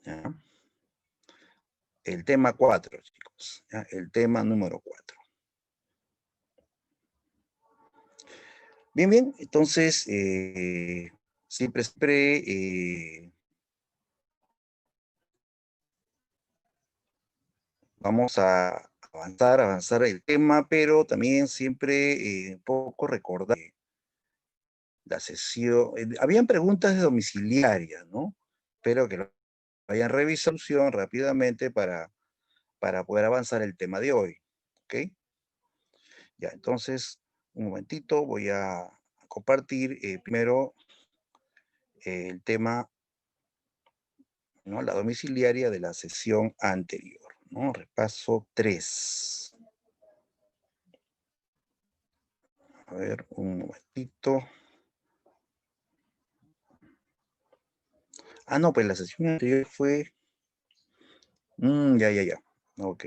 ¿Ya? El tema 4, chicos. ¿Ya? El tema número 4. Bien, bien. Entonces, siempre, vamos a avanzar el tema, pero también siempre un poco recordar la sesión. Habían preguntas de domiciliaria, ¿no? Espero que lo hayan revisado rápidamente para poder avanzar el tema de hoy. ¿Ok? Ya, entonces, un momentito, voy a compartir primero el tema, ¿no? La domiciliaria de la sesión anterior, ¿no? Repaso 3. A ver, un momentito. Ah, no, pues la sesión anterior fue... ya. Ok.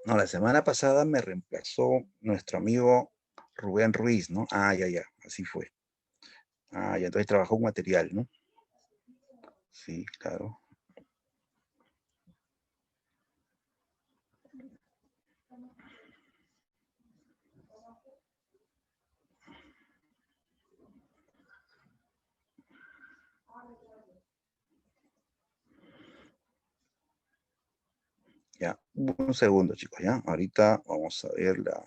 No, la semana pasada me reemplazó nuestro amigo Rubén Ruiz, ¿no? Ah, ya, así fue. Ah, ya, entonces trabajó un material, ¿no? Sí, claro. Ya, un segundo, chicos, ya. Ahorita vamos a ver la...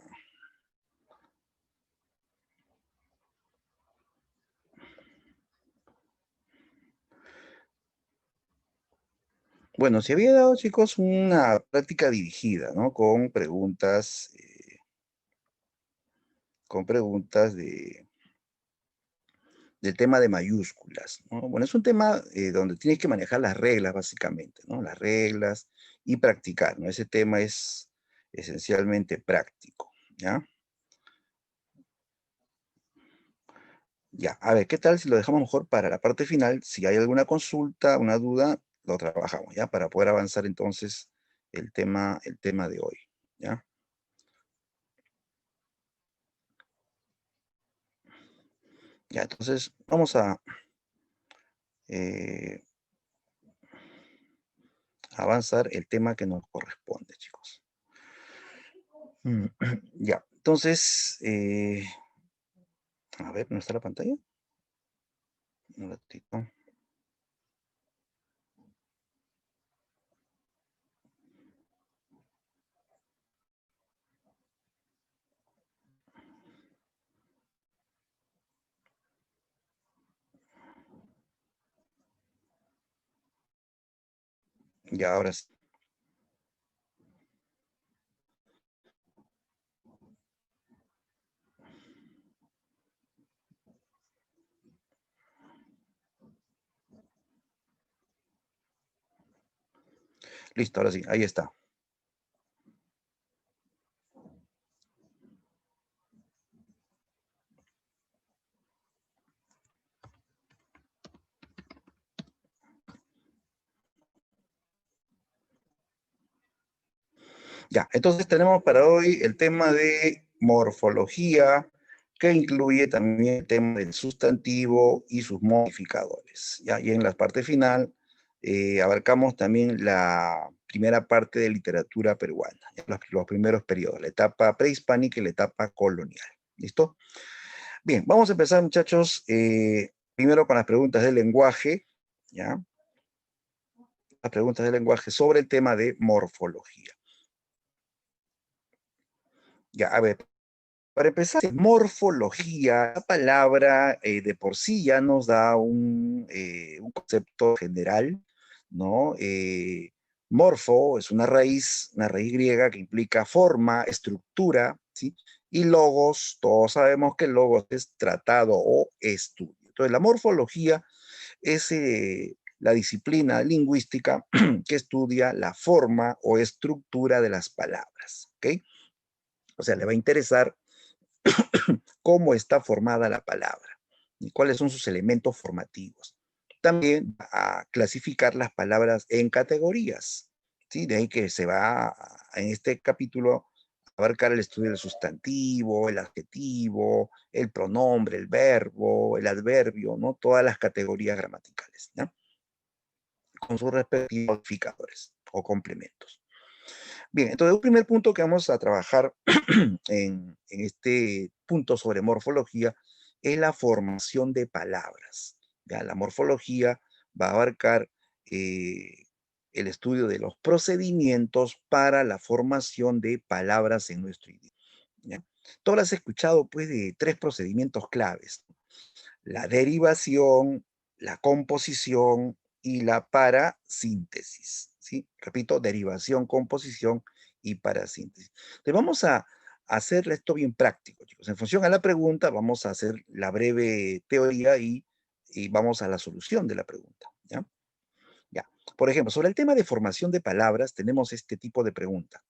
Bueno, se había dado, chicos, una práctica dirigida, ¿no? Con preguntas del tema de mayúsculas, ¿no? Bueno, es un tema donde tienes que manejar las reglas, básicamente, ¿no? Las reglas y practicar, ¿no? Ese tema es esencialmente práctico, ¿ya? Ya, a ver, ¿qué tal si lo dejamos mejor para la parte final? Si hay alguna consulta, una duda, lo trabajamos, ¿ya? Para poder avanzar entonces el tema de hoy, ¿ya? Ya, entonces vamos a eh, avanzar el tema que nos corresponde, chicos. Ya, entonces, a ver, ¿no está la pantalla? Un ratito. Ya, ahora sí. Listo, ahora sí, ahí está. Ya, entonces tenemos para hoy el tema de morfología, que incluye también el tema del sustantivo y sus modificadores. ¿Ya? Y en la parte final abarcamos también la primera parte de literatura peruana, ¿ya? Los primeros periodos, la etapa prehispánica y la etapa colonial. ¿Listo? Bien, vamos a empezar, muchachos, primero con las preguntas del lenguaje, ¿ya? Las preguntas del lenguaje sobre el tema de morfología. Ya, a ver, para empezar, morfología, la palabra de por sí ya nos da un concepto general, ¿no? Morfo es una raíz griega que implica forma, estructura, ¿sí? Y logos, todos sabemos que logos es tratado o estudio. Entonces, la morfología es la disciplina lingüística que estudia la forma o estructura de las palabras, ¿ok? O sea, le va a interesar cómo está formada la palabra y cuáles son sus elementos formativos. También a clasificar las palabras en categorías, ¿sí? De ahí que se va en este capítulo a abarcar el estudio del sustantivo, el adjetivo, el pronombre, el verbo, el adverbio, ¿no? Todas las categorías gramaticales, ¿no? con sus respectivos modificadores o complementos. Bien, entonces un primer punto que vamos a trabajar en este punto sobre morfología es la formación de palabras. ¿Ya? La morfología va a abarcar el estudio de los procedimientos para la formación de palabras en nuestro idioma. ¿Ya? Tú habrás escuchado pues de tres procedimientos claves: la derivación, la composición y la parasíntesis, ¿sí? Repito, derivación, composición y parasíntesis. Entonces vamos a hacer esto bien práctico, chicos. En función a la pregunta, vamos a hacer la breve teoría y vamos a la solución de la pregunta, ¿ya? Ya. Por ejemplo, sobre el tema de formación de palabras, tenemos este tipo de pregunta.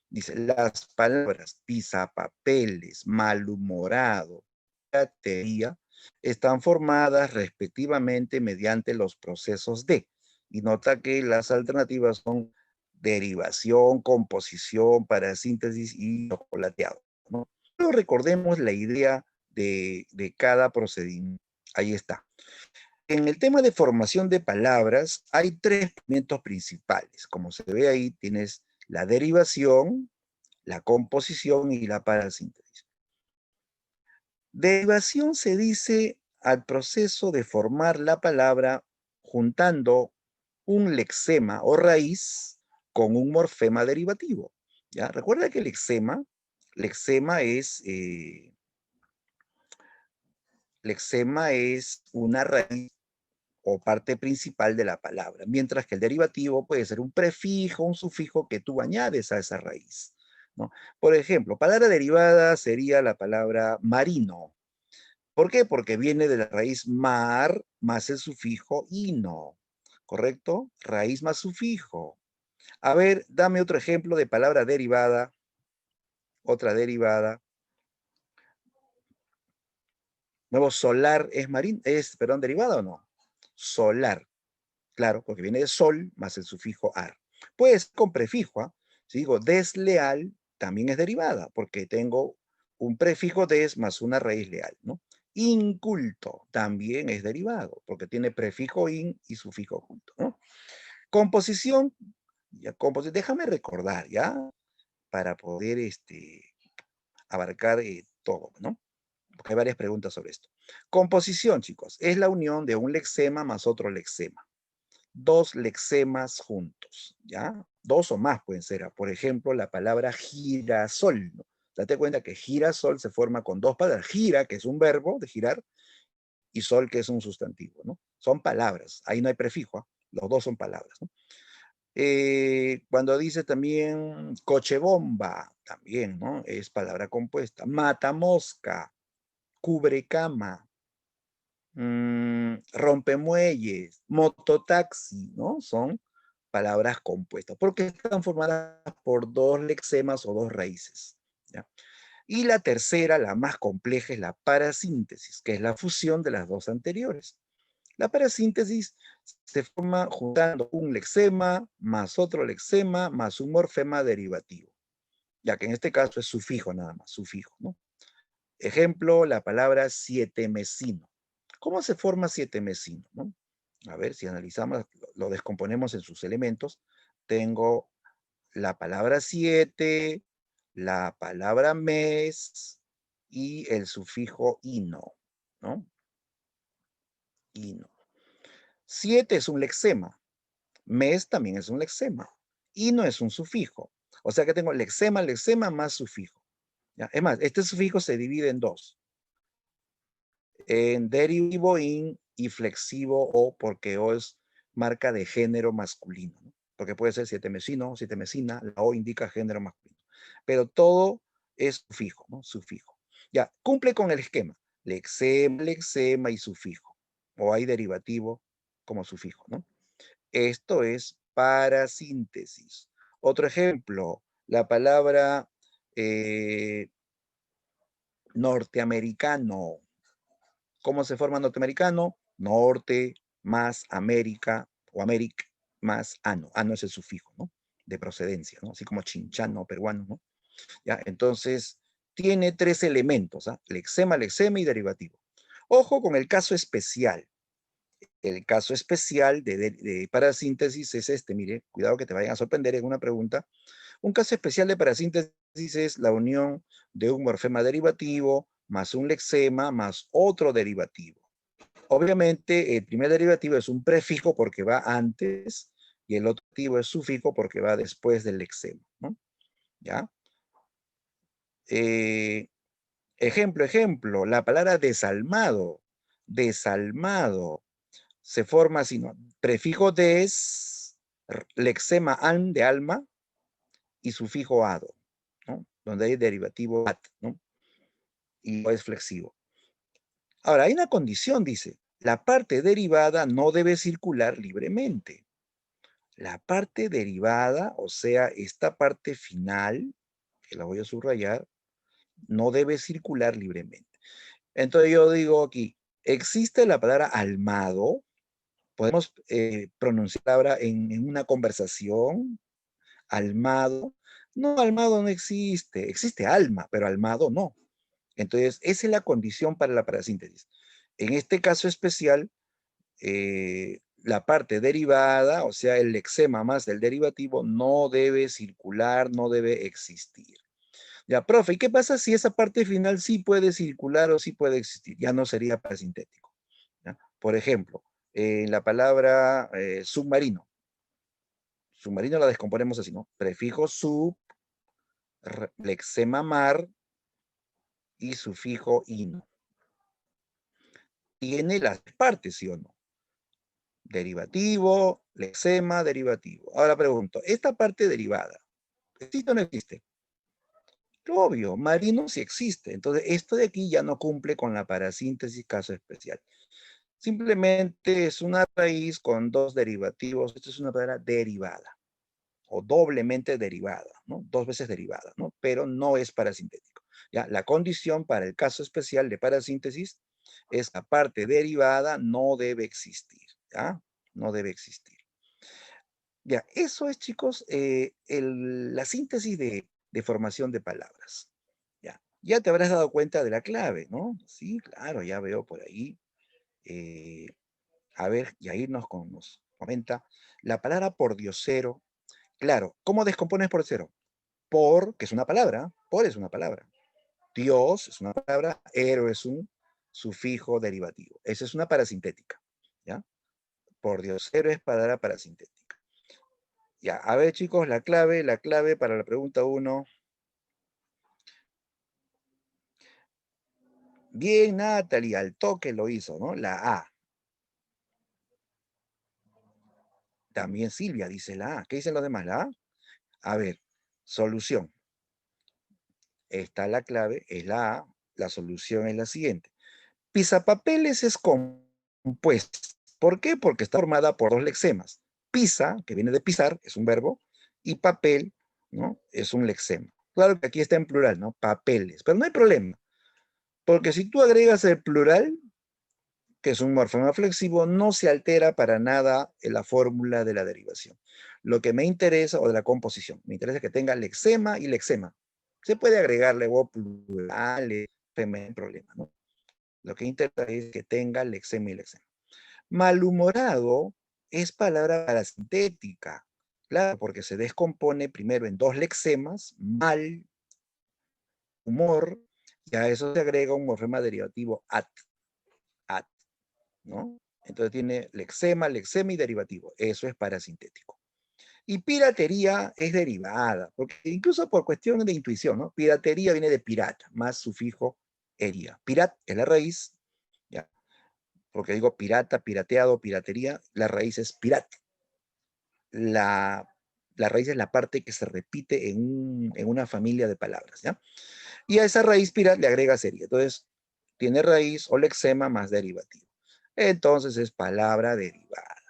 Dice, las palabras pisapapeles, malhumorado, batería, están formadas respectivamente mediante los procesos de. Y nota que las alternativas son derivación, composición, parasíntesis y chocolateado, ¿no? Pero recordemos la idea de cada procedimiento. Ahí está. En el tema de formación de palabras hay tres elementos principales. Como se ve ahí, tienes la derivación, la composición y la parasíntesis. Derivación se dice al proceso de formar la palabra juntando un lexema o raíz con un morfema derivativo. ¿Ya? Recuerda que lexema es una raíz o parte principal de la palabra, mientras que el derivativo puede ser un prefijo, un sufijo que tú añades a esa raíz, ¿no? Por ejemplo, palabra derivada sería la palabra marino. ¿Por qué? Porque viene de la raíz mar más el sufijo ino, ¿correcto? Raíz más sufijo. A ver, dame otro ejemplo de palabra derivada, otra derivada. Nuevo solar perdón, derivada o no? Solar. Claro, porque viene de sol más el sufijo ar. Pues con prefijo, ¿ah? Si digo desleal, también es derivada, porque tengo un prefijo des más una raíz leal, ¿no? Inculto también es derivado, porque tiene prefijo in y sufijo junto, ¿no? Composición, déjame recordar, ¿ya? Para poder abarcar todo, ¿no? Porque hay varias preguntas sobre esto. Composición, chicos, es la unión de un lexema más otro lexema. Dos lexemas juntos, ¿ya? Dos o más pueden ser. Por ejemplo, la palabra girasol, ¿no? Date cuenta que girasol se forma con dos palabras. Gira, que es un verbo de girar, y sol, que es un sustantivo, ¿no? Son palabras. Ahí no hay prefijo, ¿eh? Los dos son palabras, ¿no? Cuando dice también coche bomba, también, ¿no? Es palabra compuesta. Matamosca, cubrecama, rompemuelles, mototaxi, ¿no? Son palabras compuestas, porque están formadas por dos lexemas o dos raíces, ¿ya? Y la tercera, la más compleja, es la parasíntesis, que es la fusión de las dos anteriores. La parasíntesis se forma juntando un lexema más otro lexema más un morfema derivativo, ya que en este caso es sufijo nada más, sufijo, ¿no? Ejemplo, la palabra sietemesino. ¿Cómo se forma sietemesino, no? A ver, si analizamos, lo descomponemos en sus elementos. Tengo la palabra siete, la palabra mes y el sufijo ino, ¿no? Ino. Siete es un lexema. Mes también es un lexema. Ino es un sufijo. O sea que tengo lexema, lexema más sufijo. ¿Ya? Es más, este sufijo se divide en dos: en derivativo in y flexivo o, porque o es marca de género masculino, ¿no? Porque puede ser sietemesino, sietemesina, la o indica género masculino. Pero todo es sufijo, ¿no? Sufijo. Ya, cumple con el esquema. Lexema, lexema y sufijo. O hay derivativo como sufijo, ¿no? Esto es parasíntesis. Otro ejemplo, la palabra norteamericano. ¿Cómo se forma norteamericano? Norte más América o Améric más ano. Ano es el sufijo, ¿no? De procedencia, ¿no? Así como chinchano peruano, ¿no? ¿Ya? Entonces, tiene tres elementos, ¿ah? Lexema, lexema y derivativo. Ojo con el caso especial. El caso especial de parasíntesis es este, mire, cuidado que te vayan a sorprender en una pregunta. Un caso especial de parasíntesis es la unión de un morfema derivativo más un lexema más otro derivativo. Obviamente, el primer derivativo es un prefijo porque va antes y el otro derivativo es sufijo porque va después del lexema, ¿no? ¿Ya? Eh, ejemplo, la palabra desalmado. Desalmado se forma así, ¿no? Prefijo des, lexema an de alma y sufijo ado, ¿no? Donde hay derivativo at, ¿no? Y es flexivo. Ahora, hay una condición, dice, la parte derivada no debe circular libremente. La parte derivada, o sea, esta parte final, que la voy a subrayar, no debe circular libremente. Entonces yo digo aquí, existe la palabra almado, podemos pronunciar la palabra en una conversación, almado. No, almado no existe, existe alma, pero almado no. Entonces, esa es la condición para la parasíntesis. En este caso especial, la parte derivada, o sea, el lexema más del derivativo, no debe circular, no debe existir. Ya, profe, ¿y qué pasa si esa parte final sí puede circular o sí puede existir? Ya no sería parasintético. ¿Ya? Por ejemplo, en la palabra submarino. Submarino la descomponemos así, ¿no? Prefijo sub, lexema mar y sufijo ino. Tiene las partes, ¿sí o no? Derivativo, lexema, derivativo. Ahora pregunto, ¿esta parte derivada existe o no existe? Obvio, marino sí existe. Entonces, esto de aquí ya no cumple con la parasíntesis caso especial. Simplemente es una raíz con dos derivativos. Esto es una palabra derivada o doblemente derivada, ¿no? Dos veces derivada, ¿no? Pero no es parasintético. ¿Ya? La condición para el caso especial de parasíntesis es la parte derivada no debe existir, ¿ya? No debe existir. Ya, eso es, chicos, la síntesis de formación de palabras. Ya, ya te habrás dado cuenta de la clave, ¿no? Sí, claro, ya veo por ahí. Eh, a ver, Yair nos comenta, la palabra pordiosero, claro, ¿cómo descompones por cero? Por, que es una palabra, por es una palabra. Dios es una palabra, ero es un sufijo derivativo. Esa es una parasintética, ¿ya? Pordiosero es palabra parasintética. Ya, a ver, chicos, la clave para la pregunta 1. Bien, Natalie, al toque lo hizo, ¿no? La A. También Silvia dice la A. ¿Qué dicen los demás? La A. A ver, solución. Está la clave, es la A. La solución es la siguiente. Pisapapeles es compuesta. ¿Por qué? Porque está formada por dos lexemas. Pisa, que viene de pisar, es un verbo, y papel, ¿no? Es un lexema. Claro que aquí está en plural, ¿no? Papeles. Pero no hay problema, porque si tú agregas el plural, que es un morfema flexivo, no se altera para nada en la fórmula de la derivación. Lo que me interesa, o de la composición, me interesa que tenga lexema y lexema. Se puede agregarle o plurales, no hay problema, ¿no? Lo que interesa es que tenga lexema y lexema. Malhumorado es palabra parasintética, claro, porque se descompone primero en dos lexemas, mal, humor, y a eso se agrega un morfema derivativo at, ¿no? Entonces tiene lexema, lexema y derivativo. Eso es parasintético. Y piratería es derivada, porque incluso por cuestión de intuición, ¿no? Piratería viene de pirata, más sufijo ería. Pirat es la raíz, ¿ya? Porque digo pirata, pirateado, piratería, la raíz es pirat. La raíz es la parte que se repite en una familia de palabras, ¿ya? Y a esa raíz pirat le agrega serie. Entonces, tiene raíz o lexema más derivativo. Entonces es palabra derivada.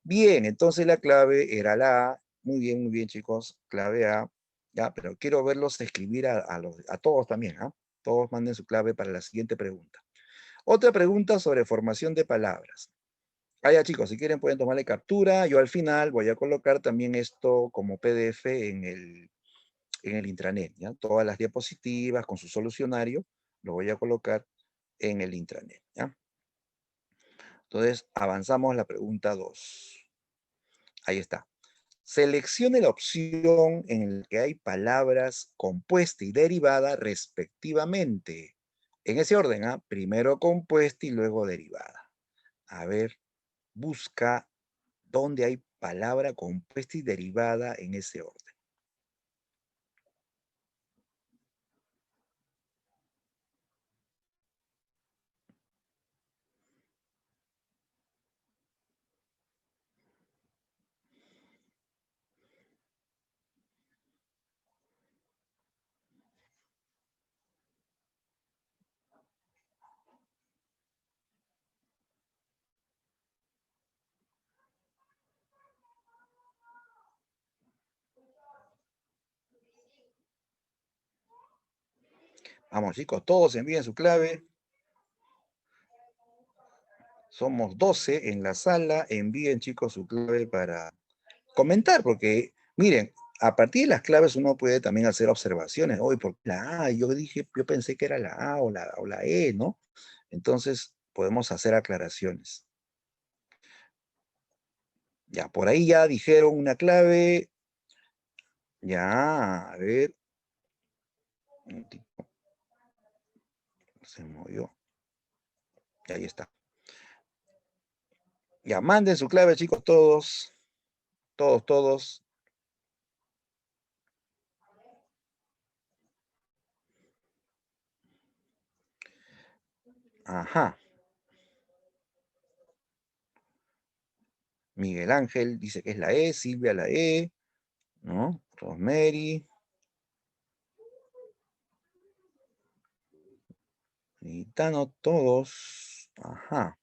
Bien, entonces la clave era la A. Muy bien, chicos. Clave A. Ya, pero quiero verlos escribir a todos también, ¿ah? Todos manden su clave para la siguiente pregunta. Otra pregunta sobre formación de palabras. Ah, ya, chicos, si quieren pueden tomarle captura. Yo al final voy a colocar también esto como PDF en el intranet, ¿ya? Todas las diapositivas con su solucionario lo voy a colocar en el intranet, ¿ya? Entonces, avanzamos la pregunta 2. Ahí está. Seleccione la opción en la que hay palabras compuesta y derivada respectivamente. En ese orden, ¿ah? Primero compuesta y luego derivada. A ver, busca dónde hay palabra compuesta y derivada en ese orden. Vamos, chicos, todos envíen su clave. Somos 12 en la sala. Envíen, chicos, su clave para comentar, porque, miren, a partir de las claves uno puede también hacer observaciones. Hoy, por la A, yo pensé que era la A o la E, ¿no? Entonces, podemos hacer aclaraciones. Ya, por ahí ya dijeron una clave. Ya, a ver. Se movió. Y ahí está. Ya, manden su clave, chicos, todos. Todos, todos. Ajá. Miguel Ángel dice que es la E, Silvia la E, ¿no? Rosemary, Gitano, todos. Ajá.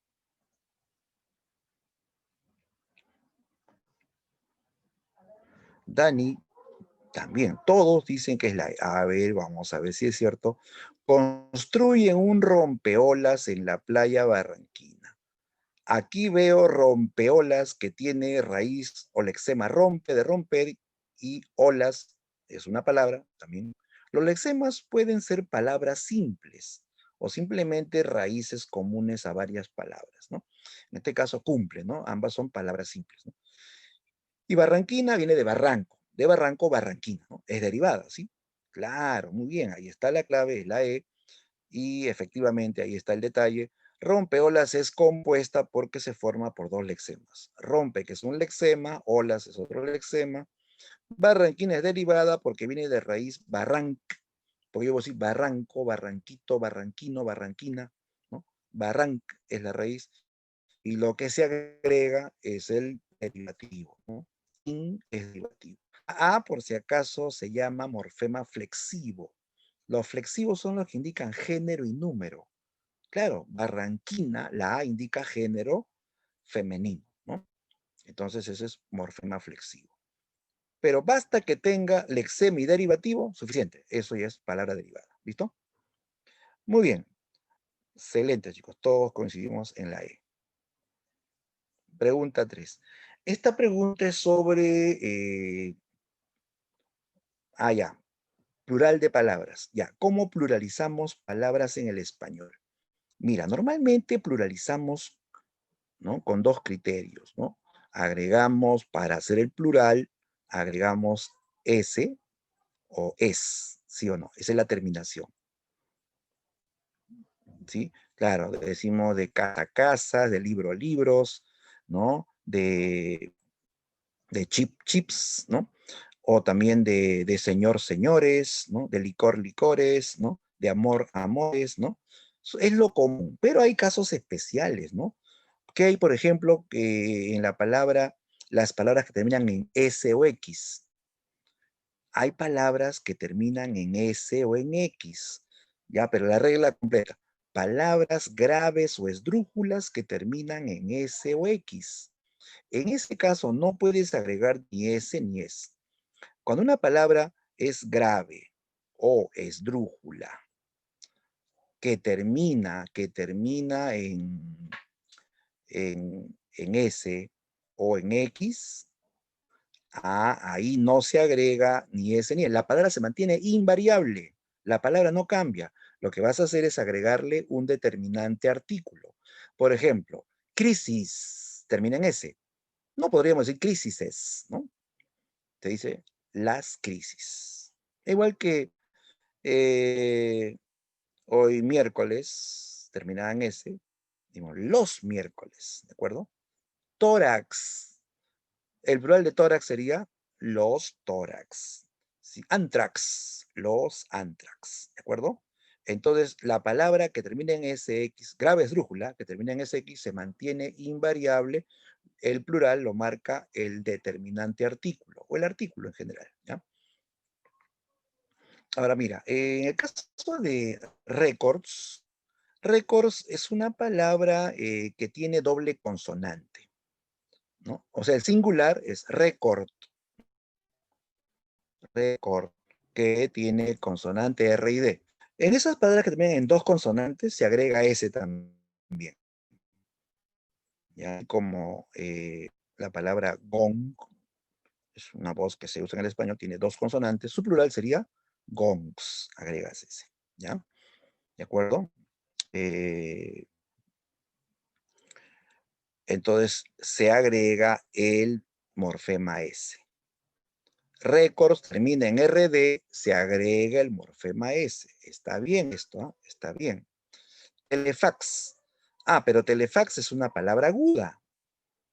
Dani, también. Todos dicen que es la E. A ver, vamos a ver si es cierto. Construyen un rompeolas en la playa Barranquina. Aquí veo rompeolas que tiene raíz o lexema rompe de romper y olas es una palabra también. Los lexemas pueden ser palabras simples o simplemente raíces comunes a varias palabras, ¿no? En este caso cumple, ¿no? Ambas son palabras simples, ¿no? Y Barranquina viene de barranco, Barranquina, ¿no? Es derivada, ¿sí? Claro, muy bien, ahí está la clave, es la E, y efectivamente ahí está el detalle. Rompeolas es compuesta porque se forma por dos lexemas. Rompe, que es un lexema, olas es otro lexema. Barranquina es derivada porque viene de raíz barranc, porque yo voy a decir barranco, barranquito, barranquino, barranquina, ¿no? Barranc es la raíz y lo que se agrega es el derivativo, ¿no? In es derivativo. A, por si acaso, se llama morfema flexivo. Los flexivos son los que indican género y número. Claro, Barranquina, la A indica género femenino, ¿no? Entonces ese es morfema flexivo. Pero basta que tenga lexema y derivativo, suficiente. Eso ya es palabra derivada. ¿Listo? Muy bien. Excelente, chicos. Todos coincidimos en la E. Pregunta 3. Esta pregunta es sobre, ya, plural de palabras. Ya, ¿cómo pluralizamos palabras en el español? Mira, normalmente pluralizamos, ¿no? Con dos criterios, ¿no? Agregamos, para hacer el plural, agregamos S o es, ¿sí o no? Esa es la terminación, ¿sí? Claro, decimos de casa a casa, de libro a libros, ¿no? De chips, ¿no? O también de señor, señores, ¿no? De licor, licores, ¿no? De amor, amores, ¿no? Es lo común, pero hay casos especiales, ¿no? Que hay, por ejemplo, que en la palabra, las palabras que terminan en S o X. Hay palabras que terminan en S o en X, ya, pero la regla completa. Palabras graves o esdrújulas que terminan en S o X. En ese caso no puedes agregar ni S ni S. Cuando una palabra es grave o esdrújula, que termina en S o en X, ahí no se agrega ni S ni S. La palabra se mantiene invariable. La palabra no cambia. Lo que vas a hacer es agregarle un determinante artículo. Por ejemplo, crisis, termina en S. No podríamos decir crisises, ¿no? Se dice las crisis. Igual que hoy miércoles, terminada en S, decimos los miércoles, ¿de acuerdo? Tórax. El plural de tórax sería los tórax. Sí, antrax, los antrax, ¿de acuerdo? Entonces, la palabra que termina en SX, grave esdrújula, que termina en SX, se mantiene invariable. El plural lo marca el determinante artículo, o el artículo en general, ¿ya? Ahora mira, en el caso de records, records es una palabra que tiene doble consonante, ¿no? O sea, el singular es record, record, que tiene consonante R y D. En esas palabras que terminan en dos consonantes se agrega S también, ¿ya? Como la palabra gong, es una voz que se usa en el español, tiene dos consonantes, su plural sería gongs, agregas S, ¿ya? ¿De acuerdo? Entonces se agrega el morfema S. Récords termina en RD, se agrega el morfema S. Está bien esto, ¿eh? Está bien. Telefax. Ah, pero telefax es una palabra aguda.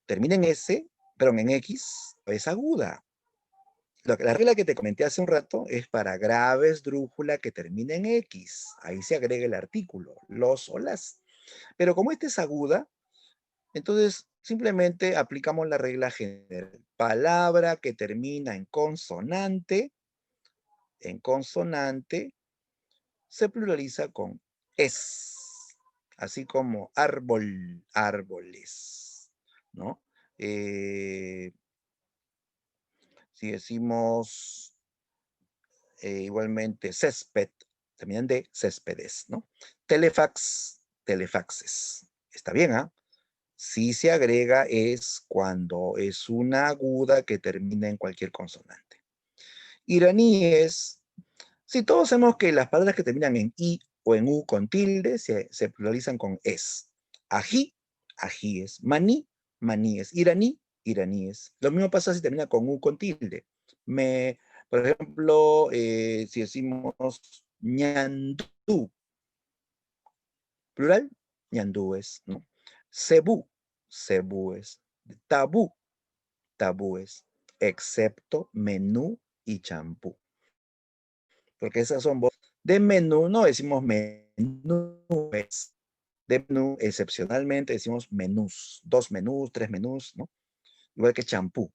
Termina en S, pero en X es aguda. La regla que te comenté hace un rato es para grave esdrújula que termina en X. Ahí se agrega el artículo, los o las. Pero como esta es aguda, entonces simplemente aplicamos la regla general. Palabra que termina en consonante, se pluraliza con es. Así como árbol, árboles, ¿no? Si decimos igualmente césped, terminan de céspedes, ¿no? Telefax, telefaxes. Está bien, ¿ah? Si se agrega es cuando es una aguda que termina en cualquier consonante. Iraníes, si todos sabemos que las palabras que terminan en i o en u con tilde se pluralizan con es. Ají, ajíes. Maní, maníes. Iraní, iraníes. Lo mismo pasa si termina con u con tilde. Por ejemplo, si decimos ñandú, plural, ñandúes, ¿no? Cebú, cebúes. Tabú, tabúes. Excepto menú y champú. Porque esas son voces. De menú no decimos menúes. De menú, excepcionalmente, decimos menús. 2 menús, 3 menús, ¿no? Igual que champú.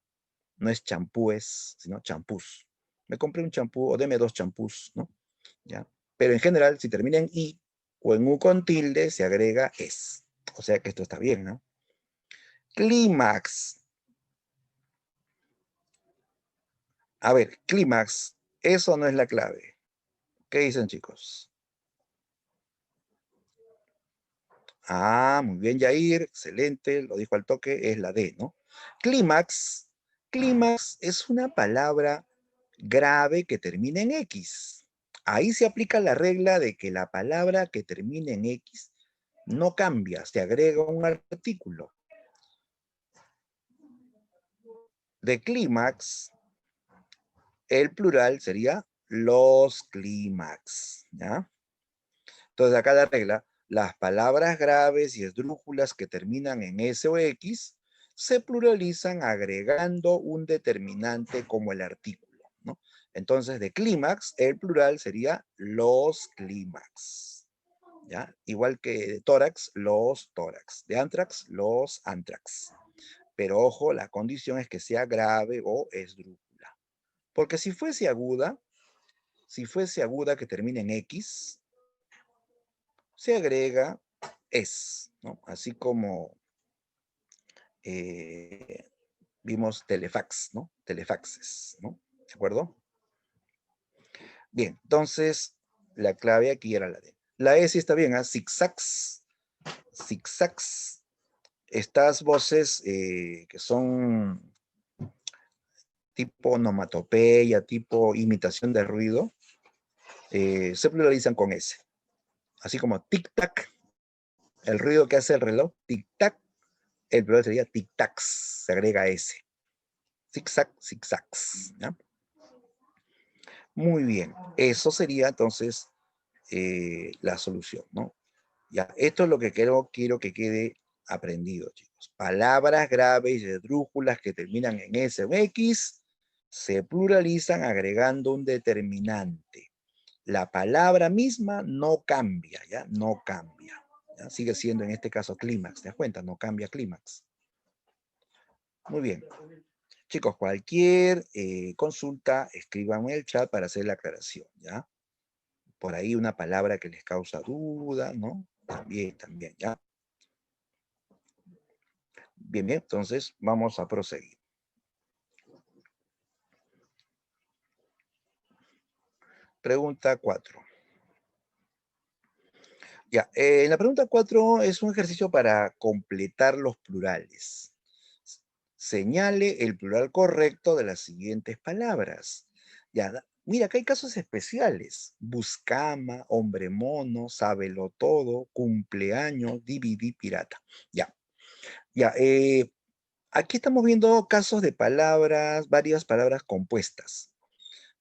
No es champúes, sino champús. Me compré un champú o deme 2 champús, ¿no? ¿Ya? Pero en general, si termina en i o en u con tilde, se agrega es. O sea que esto está bien, ¿no? Clímax. A ver, clímax. Eso no es la clave. ¿Qué dicen, chicos? Ah, muy bien, Yair, excelente, lo dijo al toque, es la D, ¿no? Clímax, clímax es una palabra grave que termina en X. Ahí se aplica la regla de que la palabra que termina en X no cambia, se agrega un artículo. De clímax, el plural sería los clímax, ¿ya? Entonces acá la regla, las palabras graves y esdrújulas que terminan en S o X se pluralizan agregando un determinante como el artículo, ¿no? Entonces de clímax, el plural sería los clímax, ¿ya? Igual que de tórax, los tórax. De antrax, los antrax. Pero ojo, la condición es que sea grave o esdrújula. Porque si fuese aguda que termine en X, se agrega es, ¿no? Así como vimos telefax, ¿no? Telefaxes, ¿no? ¿De acuerdo? Bien, entonces la clave aquí era la D. La E sí está bien, ¿ah? Zigzags, zigzags. Estas voces que son tipo onomatopeya, tipo imitación de ruido, se pluralizan con S. Así como tic-tac, el ruido que hace el reloj, tic-tac, el plural sería tic-tacs, se agrega S. Zig-zag, zig-zags, ¿ya? Muy bien, eso sería entonces la solución, ¿no? Ya, esto es lo que quiero que quede aprendido, chicos. Palabras graves y esdrújulas que terminan en S o X se pluralizan agregando un determinante. La palabra misma no cambia, ¿ya? No cambia. ¿Ya? Sigue siendo en este caso clímax, ¿te das cuenta? No cambia clímax. Muy bien. Chicos, cualquier consulta, escriban en el chat para hacer la aclaración, ¿ya? Por ahí una palabra que les causa duda, ¿no? También, ¿ya? Bien, bien, entonces vamos a proseguir. Pregunta 4. Ya, la pregunta 4 es un ejercicio para completar los plurales. Señale el plural correcto de las siguientes palabras. Ya, mira, acá hay casos especiales. Buscama, hombre mono, sábelo todo, cumpleaños, DVD pirata. Ya, ya, aquí estamos viendo casos de palabras, varias palabras compuestas.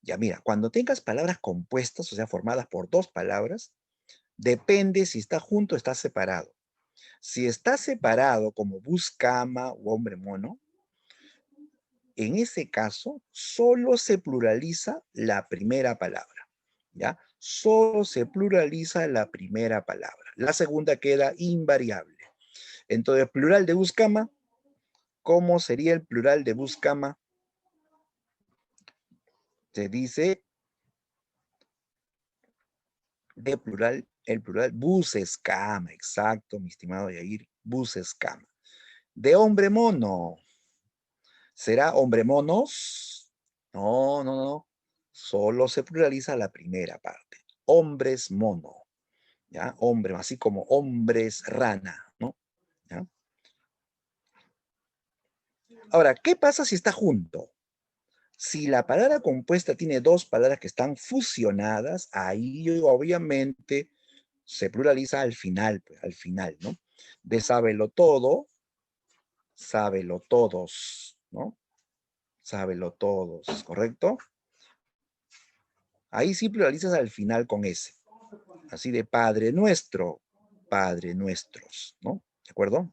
Ya, mira, cuando tengas palabras compuestas, o sea, formadas por dos palabras, depende si está junto o está separado. Si está separado como buscama o hombre mono, en ese caso solo se pluraliza la primera palabra, ¿ya? Solo se pluraliza la primera palabra. La segunda queda invariable. Entonces, plural de buscama, ¿cómo sería el plural de buscama? Se dice de plural, el plural busescama, exacto, mi estimado Yair, busescama. De hombre mono, ¿será hombre monos? No, no, no. Solo se pluraliza la primera parte. Hombres mono. ¿Ya? Hombre, así como hombres rana, ¿no? ¿Ya? Ahora, ¿qué pasa si está junto? Si la palabra compuesta tiene dos palabras que están fusionadas, ahí obviamente se pluraliza pues, al final, ¿no? De sábelo todo, sábelo todos, ¿no? Sábelo todos, ¿correcto? Ahí sí pluralizas al final con S. Así de Padre nuestro, Padre nuestros, ¿no? ¿De acuerdo?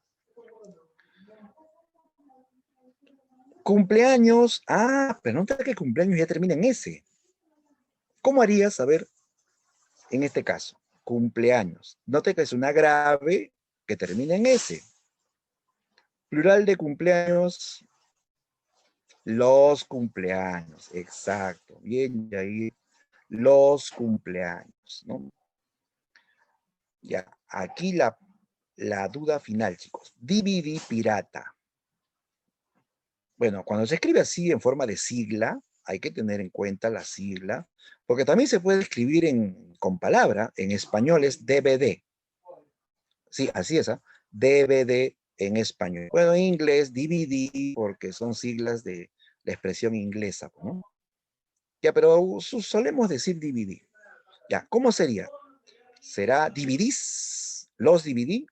Cumpleaños. Pero nota que cumpleaños ya termina en S. ¿Cómo harías, a ver, en este caso? Cumpleaños. Nota que es una grave que termina en S. Plural de cumpleaños, los cumpleaños. Exacto. Bien, ahí. Los cumpleaños, ¿no? Ya, aquí la duda final, chicos. DVD pirata. Bueno, cuando se escribe así en forma de sigla, hay que tener en cuenta la sigla, porque también se puede escribir con palabra, en español es DVD. Sí, así es, ¿ah? DVD en español. Bueno, en inglés, DVD, porque son siglas de la expresión inglesa, ¿no? Ya, pero solemos decir DVD. Ya, ¿cómo sería? ¿Será DVDs? ¿Los DVD?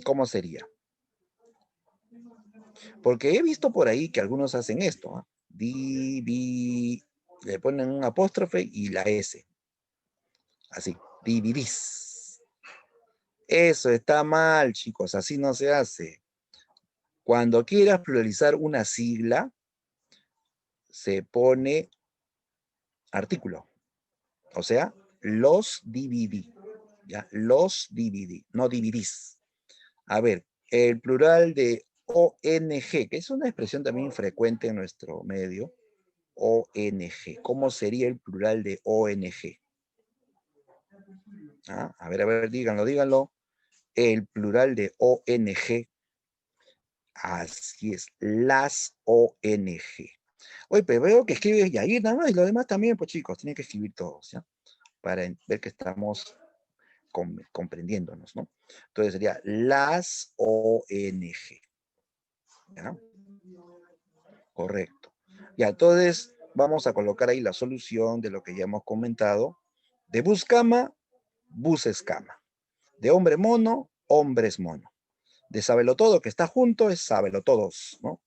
¿Cómo sería? Porque he visto por ahí que algunos hacen esto, ¿ah? DV, le ponen un apóstrofe y la S. Así, DVDs. Eso está mal, chicos, así no se hace. Cuando quieras pluralizar una sigla, se pone artículo. O sea, los DVD. ¿Ya? Los DVD, no DVDs. A ver, el plural de ONG, que es una expresión también frecuente en nuestro medio, ONG. ¿Cómo sería el plural de ONG? A ver, díganlo, díganlo. El plural de ONG, así es, las ONG. Oye, pero veo que escribes Yair nada más y los demás también, pues chicos, tienen que escribir todos, ¿ya? Para ver que estamos comprendiéndonos, ¿no? Entonces sería las ONG, ¿ya? Correcto. Ya, entonces vamos a colocar ahí la solución de lo que ya hemos comentado. De buscama, busescama. De hombre mono, hombres mono. De sábelo todo, que está junto, es sábelo todos, ¿no?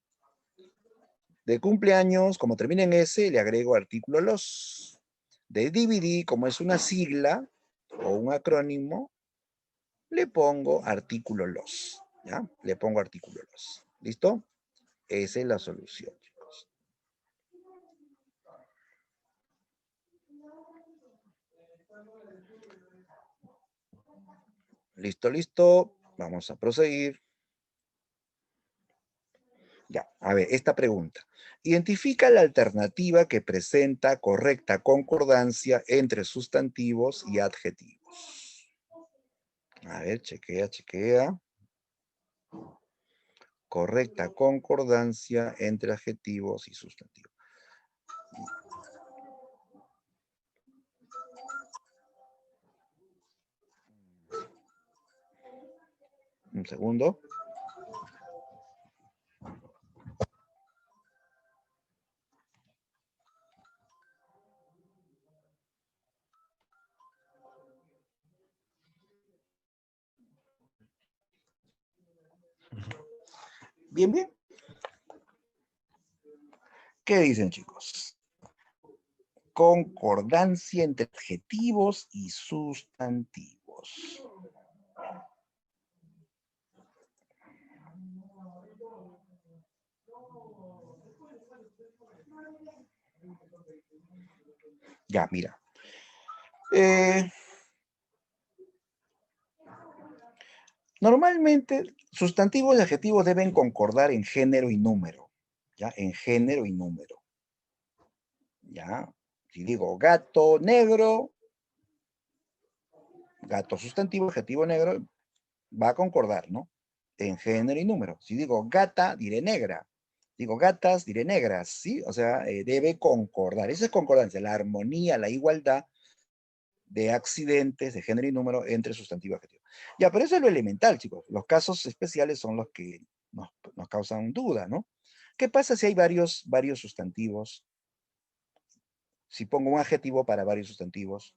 De cumpleaños, como termina en S, le agrego artículo los. De DVD, como es una sigla o un acrónimo, le pongo artículo los, ¿ya? Le pongo artículo los. ¿Listo? Esa es la solución, chicos. Listo, listo. Vamos a proseguir. Ya, a ver, esta pregunta. Identifica la alternativa que presenta correcta concordancia entre sustantivos y adjetivos. A ver, chequea, chequea. Correcta concordancia entre adjetivos y sustantivos. Un segundo. Bien, bien. ¿Qué dicen, chicos? Concordancia entre adjetivos y sustantivos. Ya, mira. Normalmente, sustantivos y adjetivos deben concordar en género y número. ¿Ya? En género y número. ¿Ya? Si digo gato negro, gato sustantivo, adjetivo negro, va a concordar, ¿no? En género y número. Si digo gata, diré negra. Digo gatas, diré negras, ¿sí? O sea, debe concordar. Esa es concordancia, la armonía, la igualdad de accidentes de género y número entre sustantivo y adjetivo. Ya, pero eso es lo elemental, chicos. Los casos especiales son los que nos causan duda, ¿no? ¿Qué pasa si hay varios sustantivos? Si pongo un adjetivo para varios sustantivos,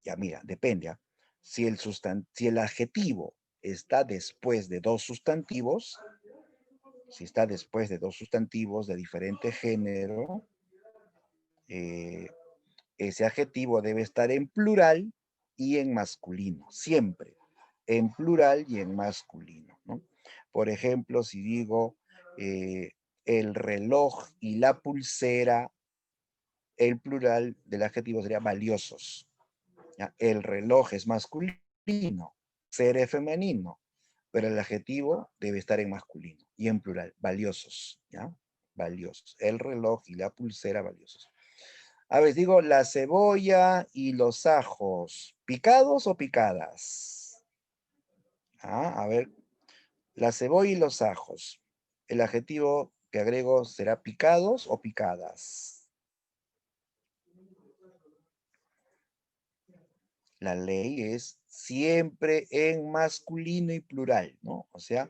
ya mira, depende. ¿Ah? Si el adjetivo está después de dos sustantivos, si está después de dos sustantivos de diferente género, eh, ese adjetivo debe estar en plural y en masculino, siempre, en plural y en masculino, ¿no? Por ejemplo, si digo el reloj y la pulsera, el plural del adjetivo sería valiosos. ¿Ya? El reloj es masculino, ser es femenino, pero el adjetivo debe estar en masculino y en plural, valiosos, ¿ya? Valiosos. El reloj y la pulsera valiosos. A ver, digo la cebolla y los ajos, ¿picados o picadas? Ah, a ver, la cebolla y los ajos. El adjetivo que agrego será picados o picadas. La ley es siempre en masculino y plural, ¿no? O sea,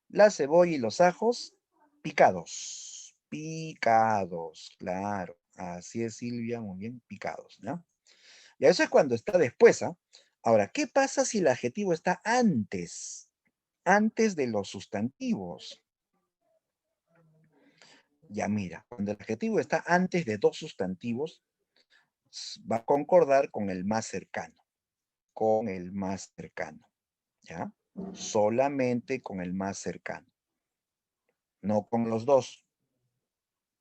la cebolla y los ajos picados. Picados, claro. Así es, Silvia, muy bien, picados, ¿no? Y eso es cuando está después, ¿ah? Ahora, ¿qué pasa si el adjetivo está antes? Antes de los sustantivos. Ya mira, cuando el adjetivo está antes de dos sustantivos, va a concordar con el más cercano. Con el más cercano. ¿Ya? Solamente con el más cercano. No con los dos.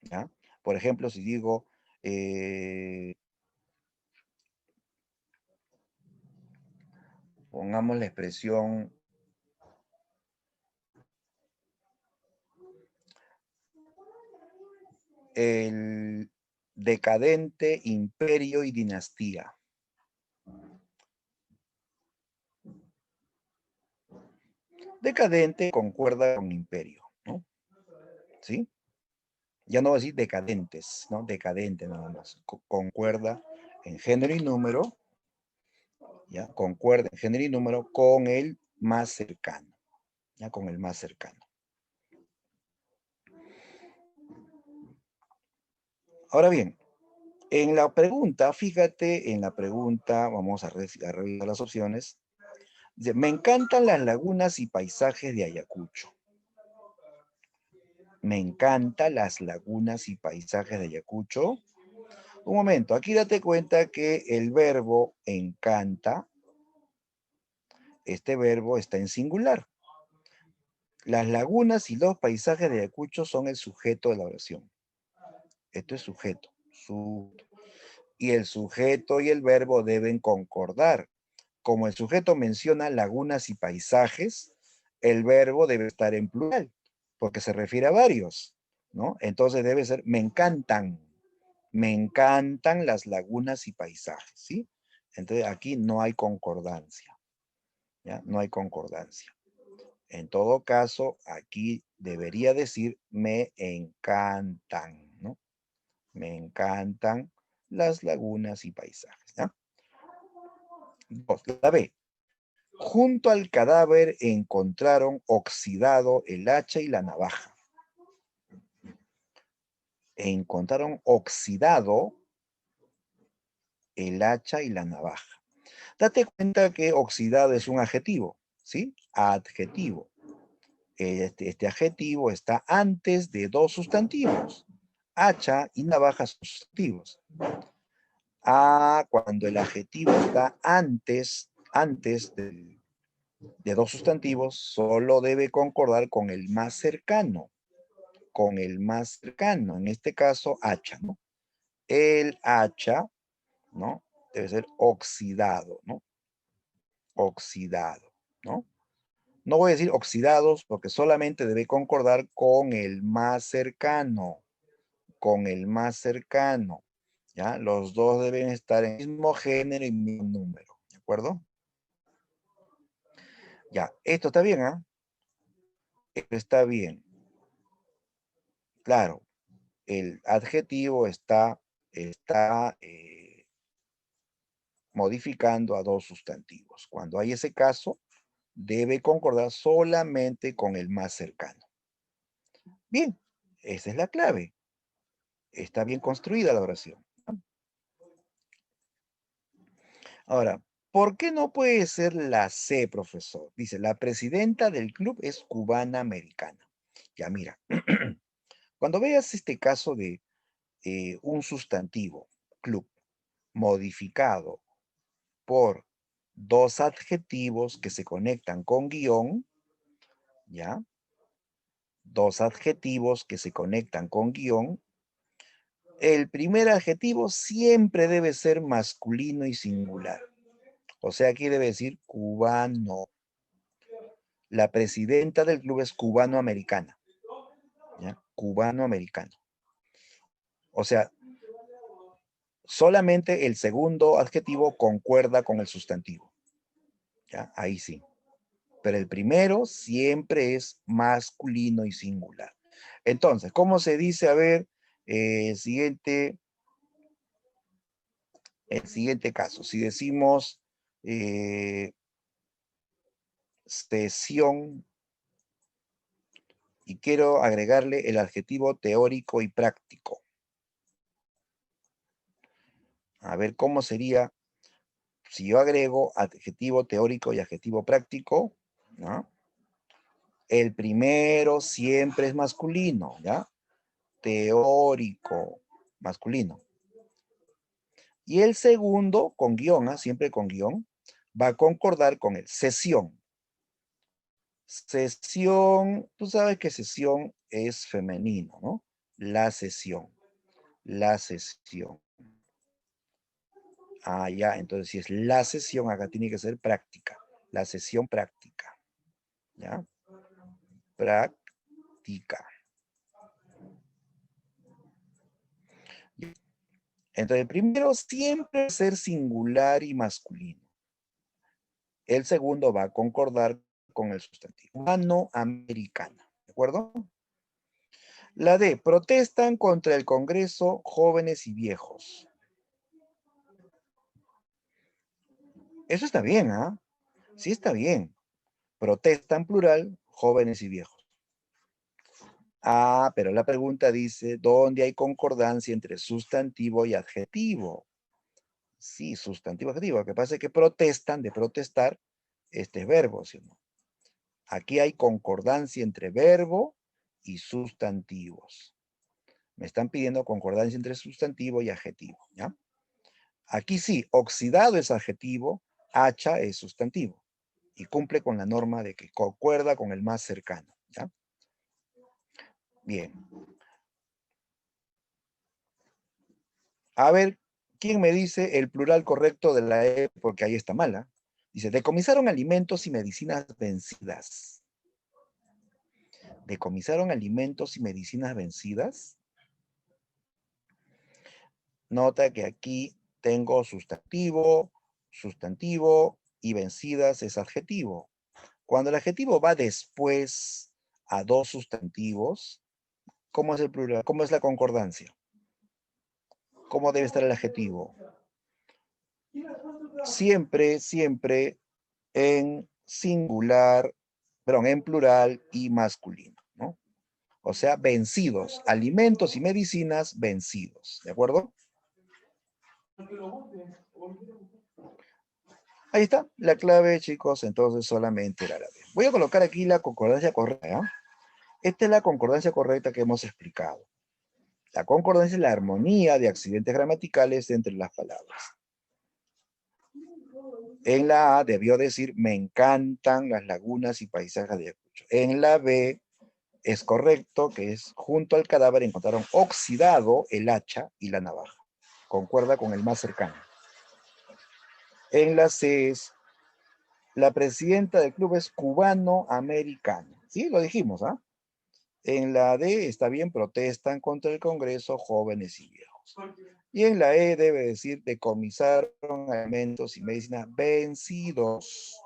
¿Ya? Por ejemplo, si digo, pongamos la expresión el decadente imperio y dinastía. Decadente concuerda con imperio, ¿no? ¿Sí? Ya no voy a decir decadentes, ¿no? Decadente nada más. Concuerda en género y número, ¿ya? Concuerda en género y número con el más cercano, ¿ya? Con el más cercano. Ahora bien, en la pregunta, fíjate, en la pregunta, vamos a revisar las opciones. Dice, me encantan las lagunas y paisajes de Ayacucho. Me encantan las lagunas y paisajes de Ayacucho. Un momento, aquí date cuenta que el verbo encanta, este verbo está en singular. Las lagunas y los paisajes de Ayacucho son el sujeto de la oración. Esto es sujeto. Y el sujeto y el verbo deben concordar. Como el sujeto menciona lagunas y paisajes, el verbo debe estar en plural, porque se refiere a varios, ¿no? Entonces debe ser, me encantan las lagunas y paisajes, ¿sí? Entonces aquí no hay concordancia, ¿ya? No hay concordancia. En todo caso, aquí debería decir, me encantan, ¿no? Me encantan las lagunas y paisajes, ¿ya? Dos, la B. Junto al cadáver encontraron oxidado el hacha y la navaja. Encontraron oxidado el hacha y la navaja. Date cuenta que oxidado es un adjetivo, ¿sí? Adjetivo. Este adjetivo está antes de dos sustantivos. Hacha y navaja son sustantivos. Cuando el adjetivo está antes de dos sustantivos, solo debe concordar con el más cercano. Con el más cercano. En este caso, hacha, ¿no? El hacha, ¿no? Debe ser oxidado, ¿no? Oxidado, ¿no? No voy a decir oxidados porque solamente debe concordar con el más cercano. Con el más cercano. ¿Ya? Los dos deben estar en el mismo género y mismo número. ¿De acuerdo? Ya, esto está bien, ¿ah? Esto está bien. Claro, el adjetivo está modificando a dos sustantivos. Cuando hay ese caso, debe concordar solamente con el más cercano. Bien, esa es la clave. Está bien construida la oración. Ahora, ¿por qué no puede ser la C, profesor? Dice, la presidenta del club es cubana americana. Ya mira, cuando veas este caso de un sustantivo, club, modificado por dos adjetivos que se conectan con guión, ¿ya? Dos adjetivos que se conectan con guión, el primer adjetivo siempre debe ser masculino y singular. O sea, aquí debe decir cubano. La presidenta del club es cubano-americana. ¿Ya? Cubano-americano. O sea, solamente el segundo adjetivo concuerda con el sustantivo. ¿Ya? Ahí sí. Pero el primero siempre es masculino y singular. Entonces, ¿cómo se dice? A ver, siguiente, el siguiente caso. Si decimos sesión y quiero agregarle el adjetivo teórico y práctico. A ver, ¿cómo sería si yo agrego adjetivo teórico y adjetivo práctico? ¿No? El primero siempre es masculino, ¿ya? Teórico, masculino. Y el segundo, con guión, siempre con guión, va a concordar con el sesión. Sesión, tú sabes que sesión es femenino, ¿no? La sesión, la sesión. Ya, entonces si es la sesión, acá tiene que ser práctica. La sesión práctica, ¿ya? Práctica. Entonces el primero siempre va a ser singular y masculino. El segundo va a concordar con el sustantivo. Cubano-americana, ¿de acuerdo? La D, protestan contra el Congreso jóvenes y viejos. Eso está bien, ¿ah? Sí está bien. Protestan plural, jóvenes y viejos. Pero la pregunta dice, ¿dónde hay concordancia entre sustantivo y adjetivo? Sí, sustantivo, adjetivo. Lo que pasa es que protestan, de protestar, Este es verbo, ¿sí o no? Aquí hay concordancia entre verbo y sustantivos. Me están pidiendo concordancia entre sustantivo y adjetivo, ¿ya? Aquí sí, oxidado es adjetivo, hacha es sustantivo. Y cumple con la norma de que concuerda con el más cercano, ¿ya? Bien. A ver, ¿quién me dice el plural correcto de la E? Porque ahí está mala. Dice, decomisaron alimentos y medicinas vencidas. ¿Decomisaron alimentos y medicinas vencidas? Nota que aquí tengo sustantivo, sustantivo y vencidas es adjetivo. Cuando el adjetivo va después a dos sustantivos, ¿cómo es el plural? ¿Cómo es la concordancia? ¿Cómo debe estar el adjetivo? Siempre, siempre en singular, perdón, en plural y masculino, ¿no? O sea, vencidos, alimentos y medicinas vencidos, ¿de acuerdo? Ahí está, la clave, chicos, entonces solamente era la B. Voy a colocar aquí la concordancia correcta, ¿eh? Esta es la concordancia correcta que hemos explicado. La concordancia es la armonía de accidentes gramaticales entre las palabras. En la A debió decir, me encantan las lagunas y paisajes de Ayacucho. En la B es correcto, que es, junto al cadáver encontraron oxidado el hacha y la navaja. Concuerda con el más cercano. En la C es, la presidenta del club es cubano-americano. Sí, lo dijimos, ¿ah? En la D está bien, protestan contra el Congreso jóvenes y viejos. Y en la E debe decir, decomisaron alimentos y medicina vencidos.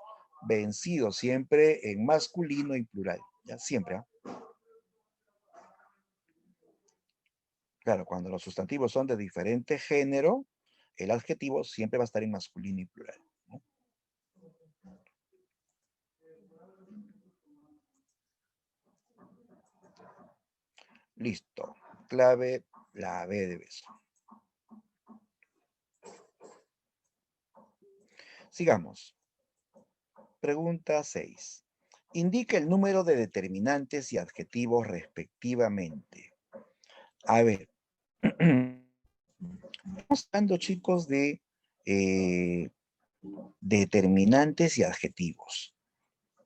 Vencidos, siempre en masculino y plural. Ya, siempre, ¿ah? Claro, cuando los sustantivos son de diferente género, el adjetivo siempre va a estar en masculino y plural, ¿no? Listo. Clave, la B de beso. Sigamos. Pregunta 6. Indica el número de determinantes y adjetivos respectivamente. A ver. Estamos hablando, chicos, de determinantes y adjetivos.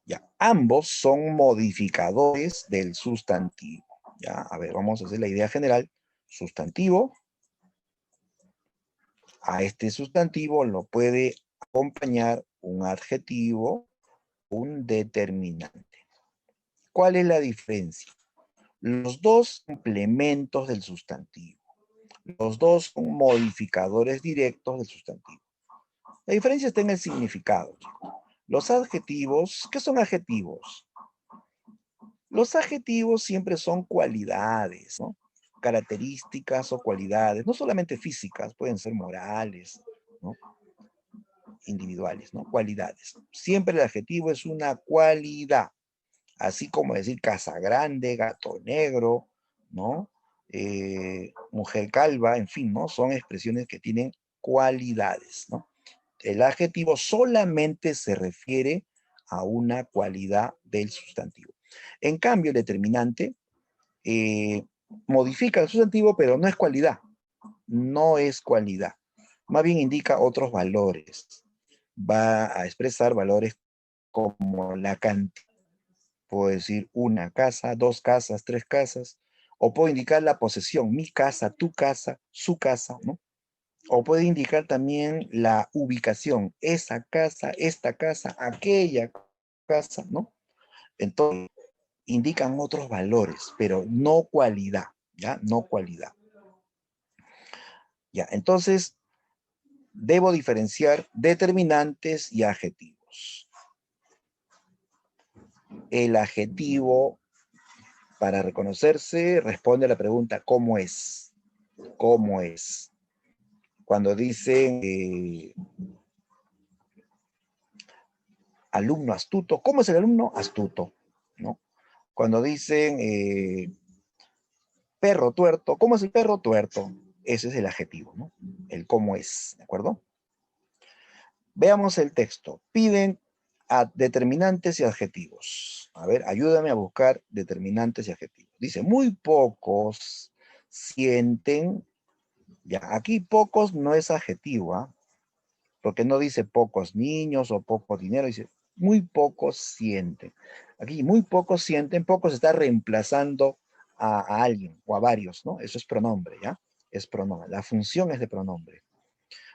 Ya, ambos son modificadores del sustantivo. Ya, a ver, vamos a hacer la idea general. Sustantivo, a este sustantivo lo puede acompañar un adjetivo, un determinante. ¿Cuál es la diferencia? Los dos complementos del sustantivo. Los dos son modificadores directos del sustantivo. La diferencia está en el significado. Los adjetivos, ¿qué son adjetivos? Los adjetivos siempre son cualidades, ¿no? Características o cualidades, no solamente físicas, pueden ser morales, ¿no? Individuales, ¿no? Cualidades. Siempre el adjetivo es una cualidad, así como decir casa grande, gato negro, ¿no? Mujer calva, en fin, ¿no? Son expresiones que tienen cualidades, ¿no? El adjetivo solamente se refiere a una cualidad del sustantivo. En cambio, el determinante modifica el sustantivo, pero no es cualidad. No es cualidad. Más bien indica otros valores. Va a expresar valores como la cantidad. Puedo decir una casa, dos casas, tres casas. O puedo indicar la posesión, mi casa, tu casa, su casa, ¿no? O puede indicar también la ubicación, esa casa, esta casa, aquella casa, ¿no? Entonces, indican otros valores, pero no cualidad, ¿ya? No cualidad. Ya, entonces, debo diferenciar determinantes y adjetivos. El adjetivo, para reconocerse, responde a la pregunta, ¿cómo es? ¿Cómo es? Cuando dicen alumno astuto, ¿cómo es el alumno? Astuto, ¿no? Cuando dicen perro tuerto, ¿cómo es el perro tuerto? Ese es el adjetivo, ¿no? El cómo es, ¿de acuerdo? Veamos el texto. Piden Determinantes y adjetivos. A ver, ayúdame a buscar determinantes y adjetivos. Dice, muy pocos sienten, ya, aquí pocos no es adjetivo, ¿ah? Porque no dice pocos niños o poco dinero, dice muy pocos sienten. Aquí muy pocos sienten, pocos está reemplazando a alguien o a varios, ¿no? Eso es pronombre, ¿ya? Es pronombre. La función es de pronombre.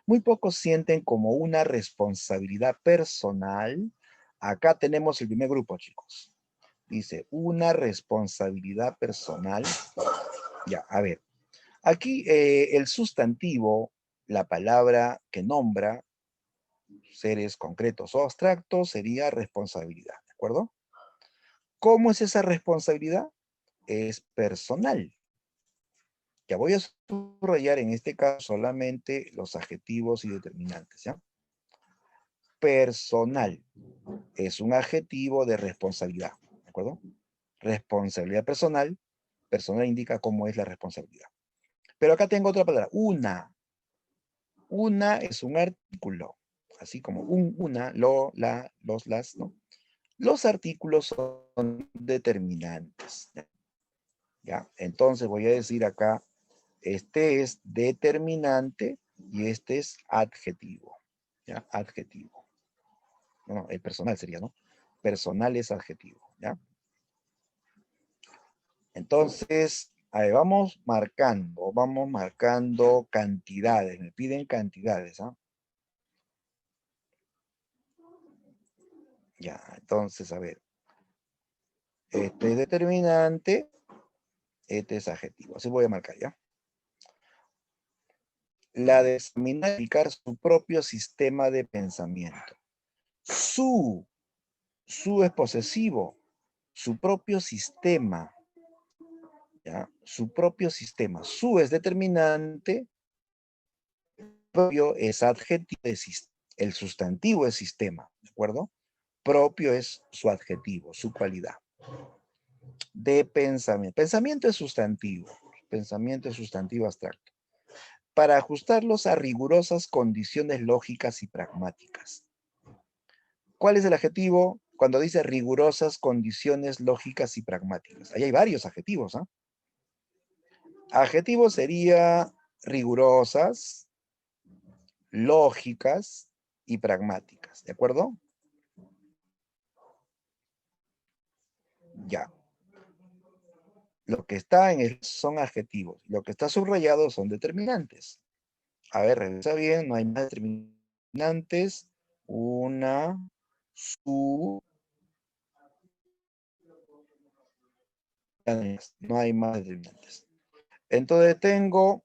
Muy pocos sienten como una responsabilidad personal. Acá tenemos el primer grupo, chicos. Dice, una responsabilidad personal. Ya, a ver. Aquí el sustantivo, la palabra que nombra seres concretos o abstractos, sería responsabilidad, ¿de acuerdo? ¿Cómo es esa responsabilidad? Es personal. Ya voy a subrayar en este caso solamente los adjetivos y determinantes, ¿ya? Personal es un adjetivo de responsabilidad, ¿de acuerdo? Responsabilidad personal, personal indica cómo es la responsabilidad. Pero acá tengo otra palabra, una. Una es un artículo, así como una, lo, la, los, las, ¿no? Los artículos son determinantes, ¿ya? Entonces voy a decir acá, este es determinante y este es adjetivo, ¿ya? Adjetivo. No, el personal sería, ¿no? Personal es adjetivo, ¿ya? Entonces, a ver, vamos marcando cantidades, me piden cantidades, ¿ah? Ya, entonces, a ver, este es determinante, este es adjetivo, así voy a marcar, ¿ya? La de examinar y explicar su propio sistema de pensamiento. Su, su es posesivo, su propio sistema, ¿ya? Su propio sistema. Su es determinante, propio es adjetivo, el sustantivo es sistema, ¿de acuerdo? Propio es su adjetivo, su cualidad. De pensamiento. Pensamiento es sustantivo. Pensamiento es sustantivo abstracto. Para ajustarlos a rigurosas condiciones lógicas y pragmáticas. ¿Cuál es el adjetivo cuando dice rigurosas condiciones lógicas y pragmáticas? Ahí hay varios adjetivos, ¿ah? Adjetivo sería rigurosas, lógicas y pragmáticas, ¿de acuerdo? Ya. Lo que está en el son adjetivos. Lo que está subrayado son determinantes. A ver, revisa bien, no hay más determinantes. Una, su, no hay más determinantes. Entonces tengo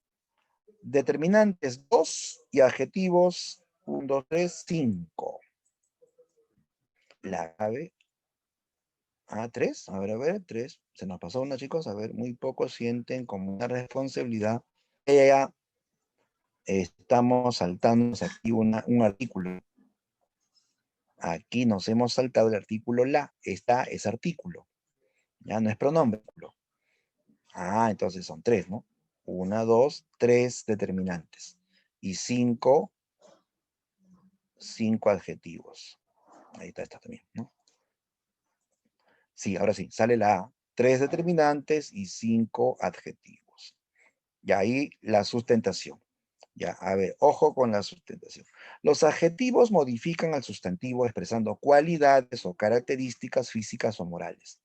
determinantes 2 y adjetivos 1, 2, 3, 5. La clave A3, a ver, 3. Se nos pasó una, chicos, a ver, muy pocos sienten como una responsabilidad. Ya estamos saltando aquí un artículo. Aquí nos hemos saltado el artículo la. Esta es artículo. Ya no es pronombre. Ah, entonces son 3, ¿no? 1, 2, 3 determinantes. Y 5 adjetivos. Ahí está también, ¿no? Sí, ahora sí, sale la A. 3 determinantes y 5 adjetivos. Y ahí la sustentación. Ya, a ver, ojo con la sustentación. Los adjetivos modifican al sustantivo expresando cualidades o características físicas o morales.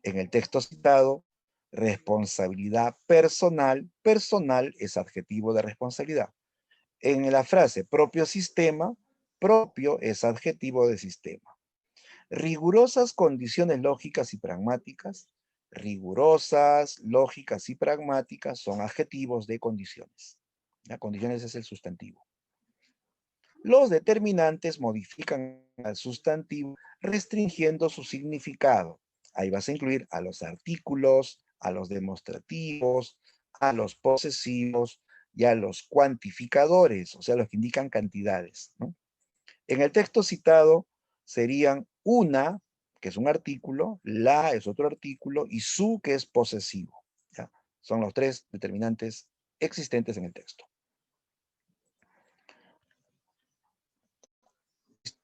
En el texto citado, responsabilidad personal, personal es adjetivo de responsabilidad. En la frase propio sistema, propio es adjetivo de sistema. Rigurosas condiciones lógicas y pragmáticas. Rigurosas, lógicas y pragmáticas son adjetivos de condiciones. ¿Ya? Condiciones es el sustantivo. Los determinantes modifican al sustantivo restringiendo su significado. Ahí vas a incluir a los artículos, a los demostrativos, a los posesivos y a los cuantificadores, o sea, los que indican cantidades, ¿no? En el texto citado serían una, que es un artículo, la es otro artículo, y su, que es posesivo. ¿Ya? Son los 3 determinantes existentes en el texto.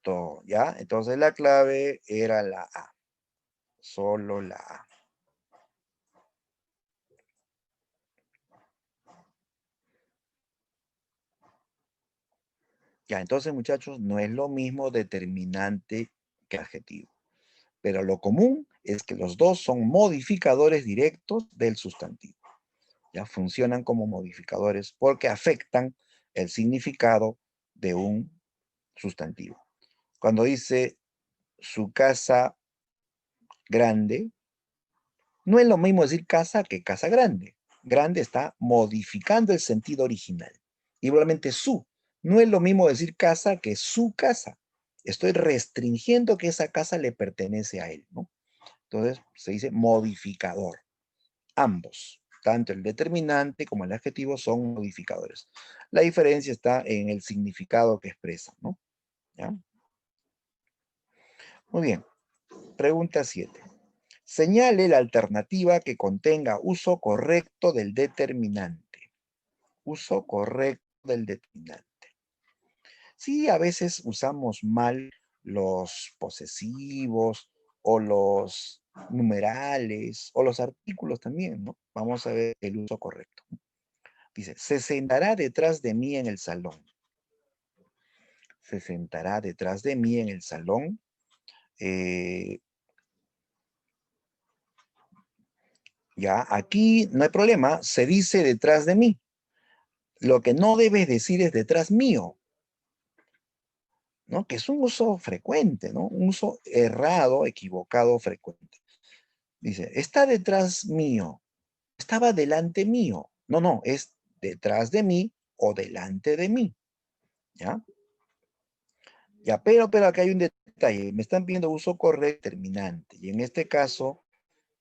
Listo, ¿ya? Entonces la clave era la A. Solo la A. Ya, entonces, muchachos, no es lo mismo determinante que adjetivo. Pero lo común es que los dos son modificadores directos del sustantivo. Ya funcionan como modificadores porque afectan el significado de un sustantivo. Cuando dice su casa grande, no es lo mismo decir casa que casa grande. Grande está modificando el sentido original. Igualmente su. No es lo mismo decir casa que su casa. Estoy restringiendo que esa casa le pertenece a él, ¿no? Entonces se dice modificador. Ambos, tanto el determinante como el adjetivo, son modificadores. La diferencia está en el significado que expresan, ¿no? ¿Ya? Muy bien. Pregunta 7. Señale la alternativa que contenga uso correcto del determinante. Uso correcto del determinante. Sí, a veces usamos mal los posesivos o los numerales o los artículos también, ¿no? Vamos a ver el uso correcto. Dice, se sentará detrás de mí en el salón. Se sentará detrás de mí en el salón. Eh, ya, aquí no hay problema, se dice detrás de mí. Lo que no debes decir es detrás mío, ¿no? Que es un uso frecuente, ¿no? Un uso errado, equivocado, frecuente. Dice, está detrás mío, estaba delante mío. No, no, es detrás de mí o delante de mí, ¿ya? Ya, pero acá hay un detalle. Me están pidiendo uso correcto determinante. Y en este caso,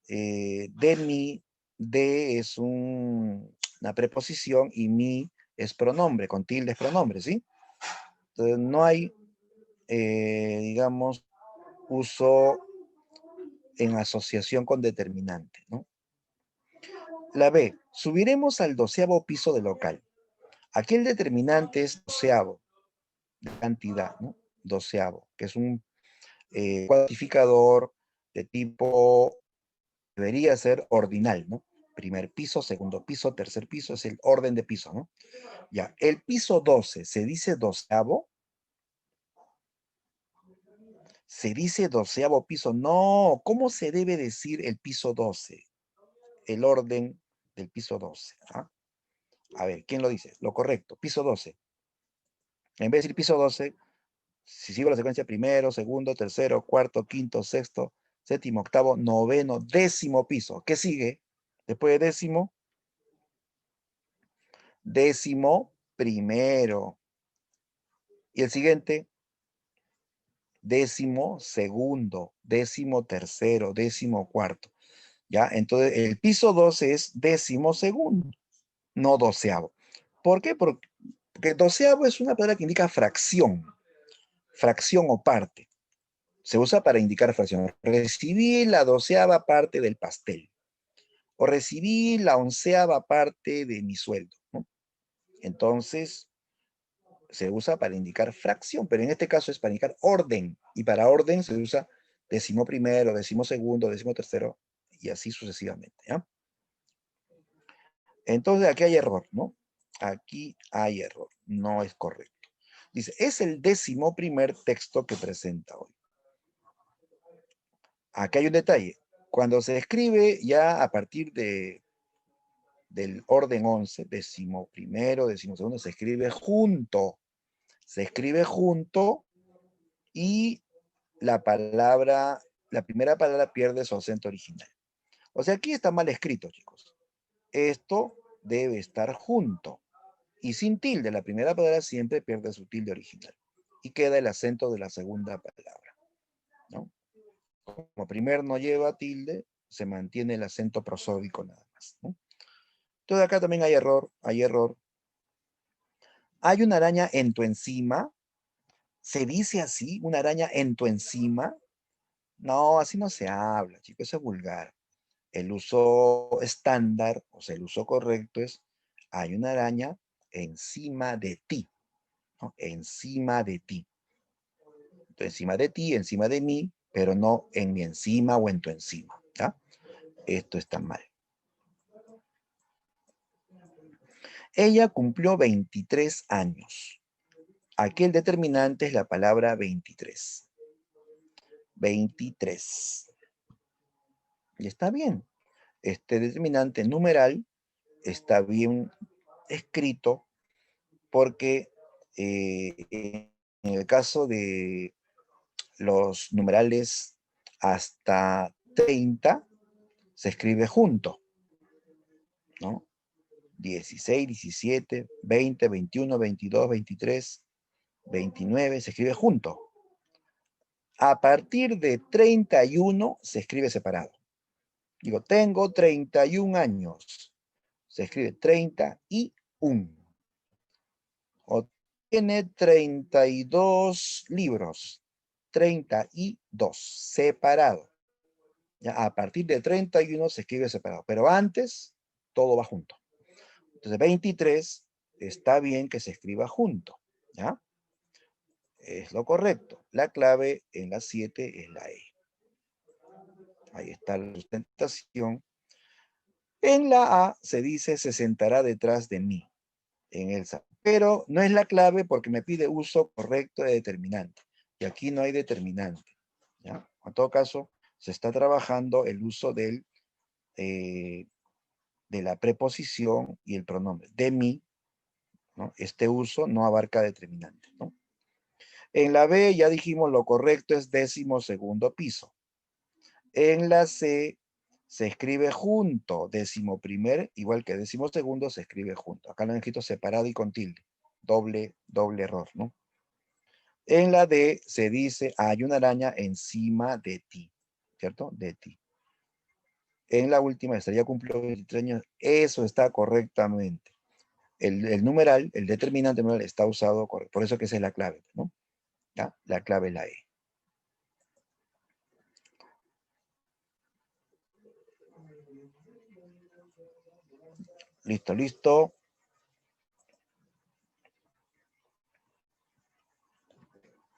de mí, de es una preposición y mi es pronombre, con tilde es pronombre, ¿sí? Entonces no hay, digamos, uso en asociación con determinante, ¿no? La B, subiremos al 12º piso del local. Aquí el determinante es doceavo, de cantidad, ¿no? Doceavo, que es un cuantificador de tipo, debería ser ordinal, ¿no? Primer piso, segundo piso, tercer piso, es el orden de piso, ¿no? Ya, el piso 12, ¿se dice doceavo? ¿Se dice doceavo piso? No, ¿cómo se debe decir el piso 12? El orden del piso 12, ¿ah? A ver, ¿quién lo dice? Lo correcto, piso 12. En vez de decir piso 12, si sigo la secuencia primero, segundo, tercero, cuarto, quinto, sexto, séptimo, octavo, noveno, décimo piso. ¿Qué sigue? Después de décimo, décimo primero. Y el siguiente, décimo segundo, décimo tercero, décimo cuarto. ¿Ya? Entonces, el piso 12 es décimo segundo, no doceavo. ¿Por qué? Porque doceavo es una palabra que indica fracción o parte. Se usa para indicar fracción. Recibí la 12ª parte del pastel. O recibí la 11ª parte de mi sueldo, ¿no? Entonces, se usa para indicar fracción, pero en este caso es para indicar orden. Y para orden se usa décimo primero, décimo segundo, décimo tercero, y así sucesivamente, ¿ya? Entonces, aquí hay error, ¿no? Aquí hay error. No es correcto. Dice, es el 11º texto que presenta hoy. Aquí hay un detalle. Cuando se escribe ya a partir del orden 11, décimo primero, décimo segundo, se escribe junto. Se escribe junto y la primera palabra pierde su acento original. O sea, aquí está mal escrito, chicos. Esto debe estar junto. Y sin tilde, la primera palabra siempre pierde su tilde original. Y queda el acento de la segunda palabra, ¿no? Como primer no lleva tilde, se mantiene el acento prosódico nada más, ¿no? Entonces acá también hay error, hay error. Hay una araña en tu encima. ¿Se dice así? ¿Una araña en tu encima? No, así no se habla, chicos, eso es vulgar. El uso estándar, o sea, el uso correcto es, hay una araña encima de ti, ¿no? Encima de ti. encima de ti, encima de mí, pero no en mi encima o en tu encima, ¿ya? Esto está mal. Ella cumplió 23 años. Aquí el determinante es la palabra 23. 23. Y está bien. Este determinante numeral está bien escrito porque en el caso de los numerales hasta 30 se escribe junto, ¿no? 16, 17, 20, 21, 22, 23, 29, se escribe junto. A partir de 31 se escribe separado. Digo, tengo 31 años. Se escribe 31. O tiene 32 libros. 32, separado. Ya, a partir de 31 se escribe separado, pero antes todo va junto. Entonces 23 está bien que se escriba junto, ¿ya? Es lo correcto. La clave en la 7 es la E. Ahí está la sustentación. En la A se dice se sentará detrás de mí, en el salón. Pero no es la clave porque me pide uso correcto de determinante. Y aquí no hay determinante, ¿ya? En todo caso, se está trabajando el uso de la preposición y el pronombre. De mí, ¿no? Este uso no abarca determinante, ¿no? En la B ya dijimos lo correcto es 12º piso. En la C se escribe junto, 11º, igual que 12º se escribe junto. Acá lo han escrito separado y con tilde. Doble error, ¿no? En la D se dice hay una araña encima de ti, ¿cierto? De ti. En la última, estaría cumplido 23 años, eso está correctamente. El numeral, el determinante numeral está usado correcto. Por eso que esa es la clave, ¿no? ¿Ya? La clave es la E. Listo, listo.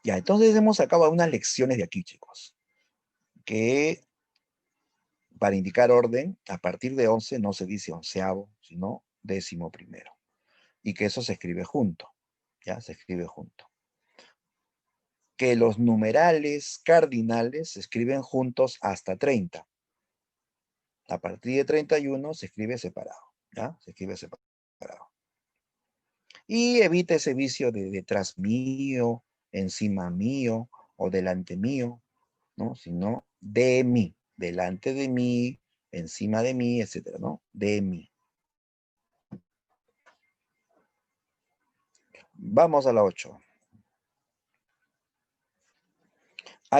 Ya, entonces hemos sacado unas lecciones de aquí, chicos. Que para indicar orden, a partir de 11 no se dice onceavo, sino 11º. Y que eso se escribe junto. Ya, se escribe junto. Que los numerales cardinales se escriben juntos hasta 30. A partir de 31 se escribe separado. ¿Ya? Se escribe separado. Y evita ese vicio de detrás mío, encima mío o delante mío, ¿no? Sino de mí, delante de mí, encima de mí, etcétera, ¿no? De mí. Vamos a la 8.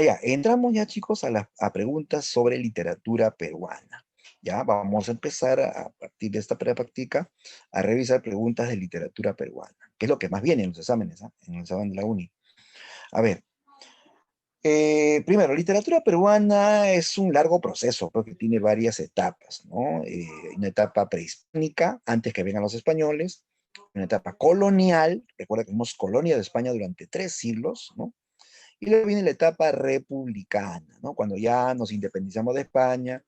Ya, entramos ya, chicos, a preguntas sobre literatura peruana. Ya, vamos a empezar a partir de esta práctica a revisar preguntas de literatura peruana, que es lo que más viene en los exámenes, en el examen de la uni. A ver, primero, literatura peruana es un largo proceso, porque tiene varias etapas, ¿no? Una etapa prehispánica, antes que vengan los españoles, una etapa colonial, recuerda que fuimos colonia de España durante 3 siglos, ¿no? Y luego viene la etapa republicana, ¿no? Cuando ya nos independizamos de España,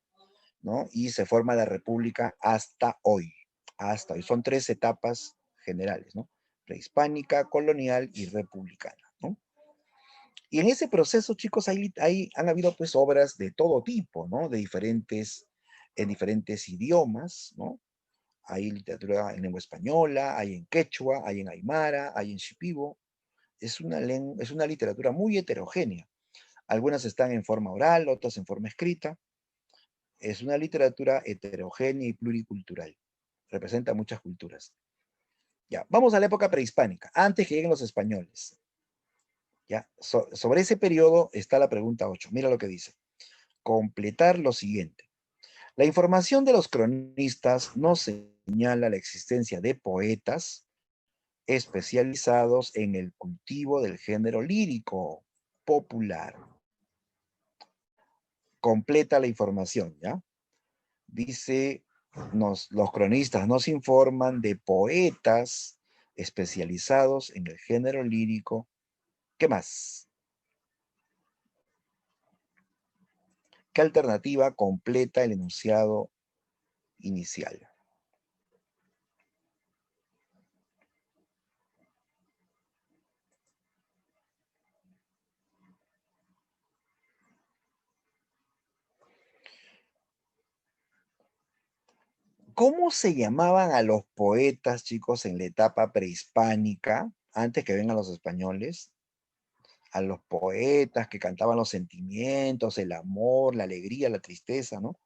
¿no? Y se forma la república hasta hoy, hasta hoy. Son 3 etapas generales, ¿no? Prehispánica, colonial y republicana, ¿no? Y en ese proceso, chicos, han habido pues obras de todo tipo, ¿no? En diferentes idiomas, ¿no? Hay literatura en lengua española, hay en quechua, hay en aymara, hay en shipibo. Es una literatura muy heterogénea. Algunas están en forma oral, otras en forma escrita. Es una literatura heterogénea y pluricultural. Representa muchas culturas. Ya, vamos a la época prehispánica, antes que lleguen los españoles. ¿Ya? Sobre ese periodo está la pregunta 8. Mira lo que dice. Completar lo siguiente. La información de los cronistas no señala la existencia de poetas especializados en el cultivo del género lírico popular. Completa la información, ¿ya? Dice, los cronistas nos informan de poetas especializados en el género lírico. ¿Qué más? ¿Qué alternativa completa el enunciado inicial? ¿Cómo se llamaban a los poetas, chicos, en la etapa prehispánica, antes que vengan los españoles? A los poetas que cantaban los sentimientos, el amor, la alegría, la tristeza, ¿no?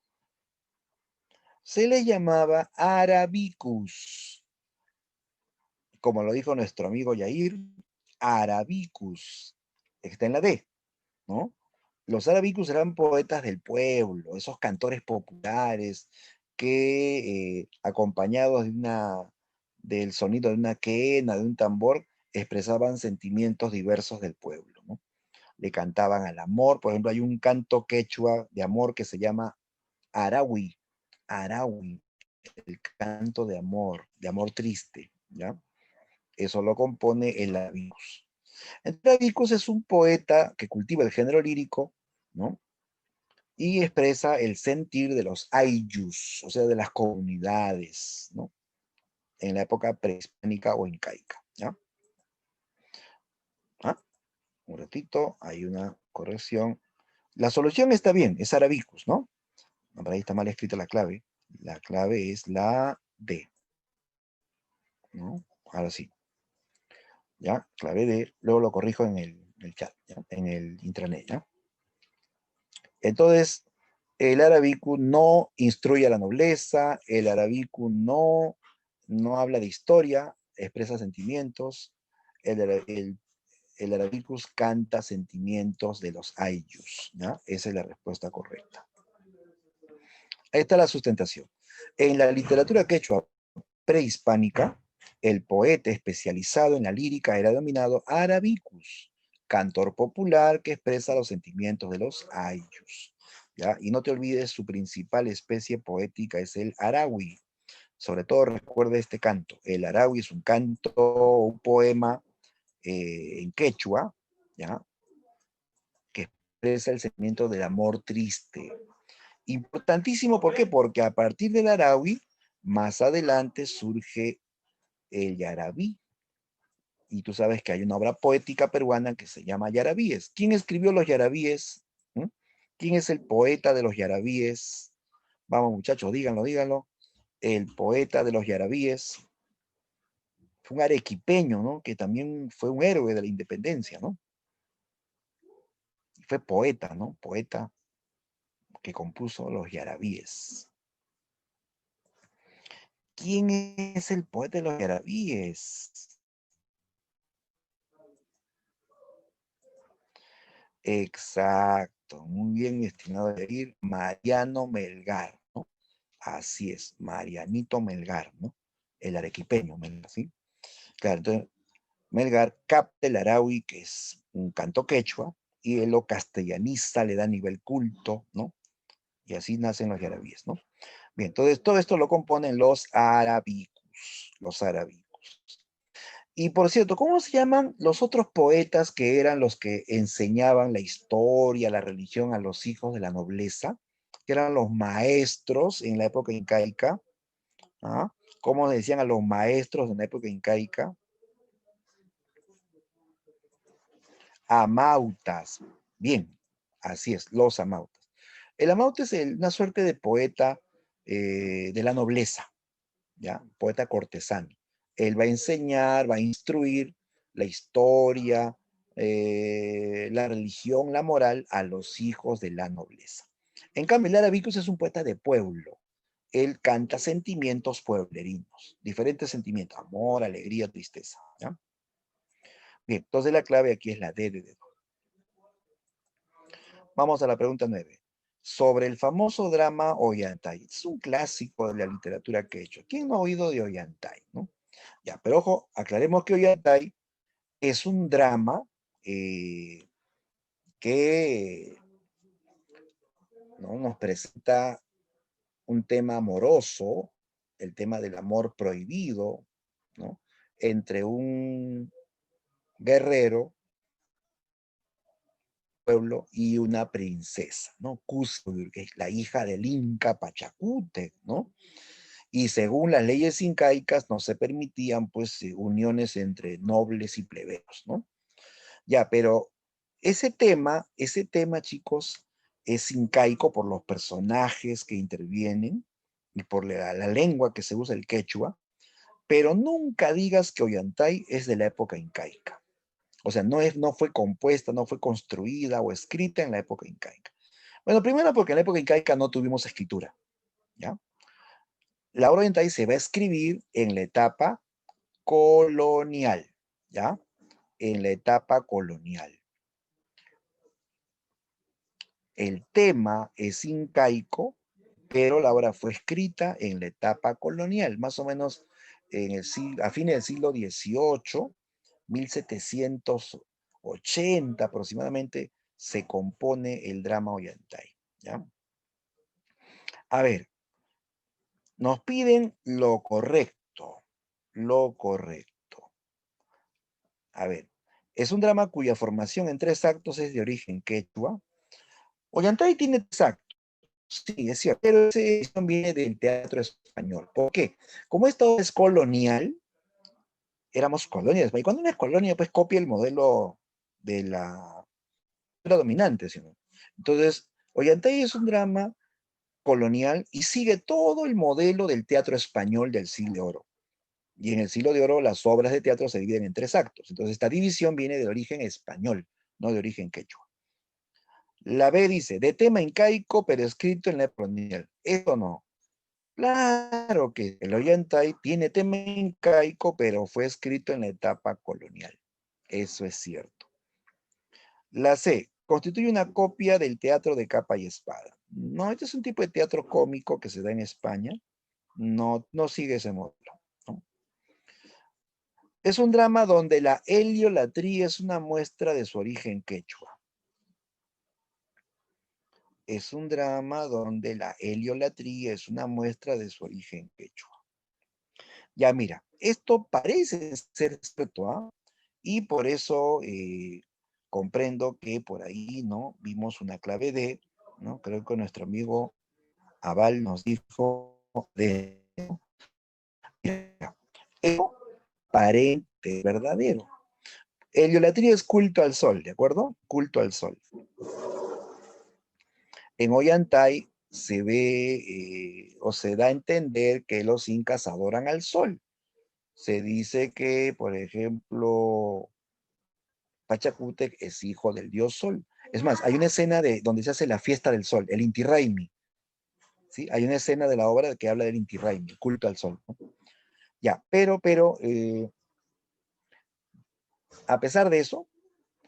Se les llamaba arabicus. Como lo dijo nuestro amigo Yair, arabicus. Está en la D, ¿no? Los arabicus eran poetas del pueblo, esos cantores populares que, acompañados del sonido de una quena, de un tambor, expresaban sentimientos diversos del pueblo, ¿no? Le cantaban al amor. Por ejemplo, hay un canto quechua de amor que se llama Arawi, Arawi, el canto de amor triste, ¿ya? Eso lo compone el Arabicus. El Arabicus es un poeta que cultiva el género lírico, ¿no? Y expresa el sentir de los ayllus, o sea, de las comunidades, ¿no? En la época prehispánica o incaica, ¿ya? ¿Ah? Un ratito, hay una corrección. La solución está bien, es Arabicus, ¿no? Por ahí está mal escrita la clave. La clave es la D, ¿no? Ahora sí, ¿ya? Clave D, luego lo corrijo en el chat, ¿ya? En el intranet, ¿ya? Entonces, el Arabicu no instruye a la nobleza, el Arabicu no habla de historia, expresa sentimientos, el Arabicus canta sentimientos de los ayllus, ¿ya? Esa es la respuesta correcta. Ahí está la sustentación. En la literatura quechua prehispánica, el poeta especializado en la lírica era denominado arabicus, cantor popular que expresa los sentimientos de los ayllus, ¿ya? Y no te olvides, su principal especie poética es el arawi. Sobre todo recuerda este canto. El arawi es un canto, un poema en quechua, ¿ya? Que expresa el sentimiento del amor triste. Importantísimo, ¿por qué? Porque a partir del arawi, más adelante surge el yarabí. Y tú sabes que hay una obra poética peruana que se llama Yarabíes. ¿Quién escribió los Yarabíes? ¿Mm? ¿Quién es el poeta de los Yarabíes? Vamos, muchachos, díganlo, díganlo. El poeta de los Yarabíes fue un arequipeño, ¿no? Que también fue un héroe de la independencia, ¿no? Fue poeta, ¿no? Poeta que compuso los Yarabíes. ¿Quién es el poeta de los Yarabíes? Exacto, muy bien, mi estimado Yair, Mariano Melgar, ¿no? Así es, Marianito Melgar, ¿no? El arequipeño, Melgar, ¿sí? Claro, entonces, Melgar capta el araui, que es un canto quechua, y él lo castellaniza, le da nivel culto, ¿no? Y así nacen los yarabíes, ¿no? Bien, entonces todo esto lo componen los arabicus, los arabicus. Y por cierto, ¿cómo se llaman los otros poetas que eran los que enseñaban la historia, la religión a los hijos de la nobleza? Que eran los maestros en la época incaica. ¿Ah? ¿Cómo decían a los maestros en la época incaica? Amautas. Bien, así es, los amautas. El amauta es una suerte de poeta de la nobleza, ¿ya? Poeta cortesano. Él va a enseñar, va a instruir la historia, la religión, la moral a los hijos de la nobleza. En cambio, el Arabicus es un poeta de pueblo. Él canta sentimientos pueblerinos, diferentes sentimientos, amor, alegría, tristeza, ¿ya? Bien, entonces la clave aquí es la D de dedo. Vamos a la pregunta 9. Sobre el famoso drama Ollantay. Es un clásico de la literatura quechua. ¿Quién no ha oído de Ollantay, no? Ya, pero ojo, aclaremos que Ollantay es un drama que, ¿no?, nos presenta un tema amoroso, el tema del amor prohibido, ¿no?, entre un guerrero pueblo y una princesa, ¿no? Cusco, que es la hija del Inca Pachacútec, ¿no? Y según las leyes incaicas no se permitían, pues, uniones entre nobles y plebeyos, ¿no? Ya, pero ese tema, chicos, es incaico por los personajes que intervienen y por la lengua que se usa, el quechua, pero nunca digas que Ollantay es de la época incaica. O sea, no fue compuesta, no fue construida o escrita en la época incaica. Bueno, primero porque en la época incaica no tuvimos escritura, ¿ya? La obra Ollantay se va a escribir en la etapa colonial, ¿ya? En la etapa colonial. El tema es incaico, pero la obra fue escrita en la etapa colonial, más o menos a fines del siglo XVIII, 1780 aproximadamente, se compone el drama Ollantay, ¿ya? A ver, nos piden lo correcto, lo correcto. A ver, es un drama cuya formación en 3 actos es de origen quechua. Ollantay tiene 3 actos. Sí, es cierto, pero esa edición viene del teatro español. ¿Por qué? Como esto es colonial, éramos colonias, y cuando una es colonia, pues copia el modelo de la dominante, ¿sí? Entonces, Ollantay es un drama colonial y sigue todo el modelo del teatro español del siglo de oro. Y en el siglo de oro las obras de teatro se dividen en 3 actos. Entonces, esta división viene de origen español, no de origen quechua. La B dice, de tema incaico, pero escrito en la época colonial. Esto no. Claro que el Ollantay tiene tema incaico, pero fue escrito en la etapa colonial. Eso es cierto. La C, constituye una copia del teatro de capa y espada. No, este es un tipo de teatro cómico que se da en España. No, no sigue ese modelo, ¿no? Es un drama donde la heliolatría es una muestra de su origen quechua. Es un drama donde la heliolatría es una muestra de su origen quechua. Ya mira, esto parece ser cierto, ¿ah? Y por eso comprendo que por ahí, ¿no? Vimos una clave D, ¿no? Creo que nuestro amigo Aval nos dijo de, mira, esto aparente, verdadero. Heliolatría es culto al sol, ¿de acuerdo? Culto al sol. En Ollantay se ve o se da a entender que los incas adoran al sol. Se dice que, por ejemplo, Pachacútec es hijo del dios Sol. Es más, hay una escena donde se hace la fiesta del Sol, el Inti Raymi, ¿sí? Hay una escena de la obra que habla del Inti Raymi, el culto al Sol, ¿no? Ya, pero, a pesar de eso,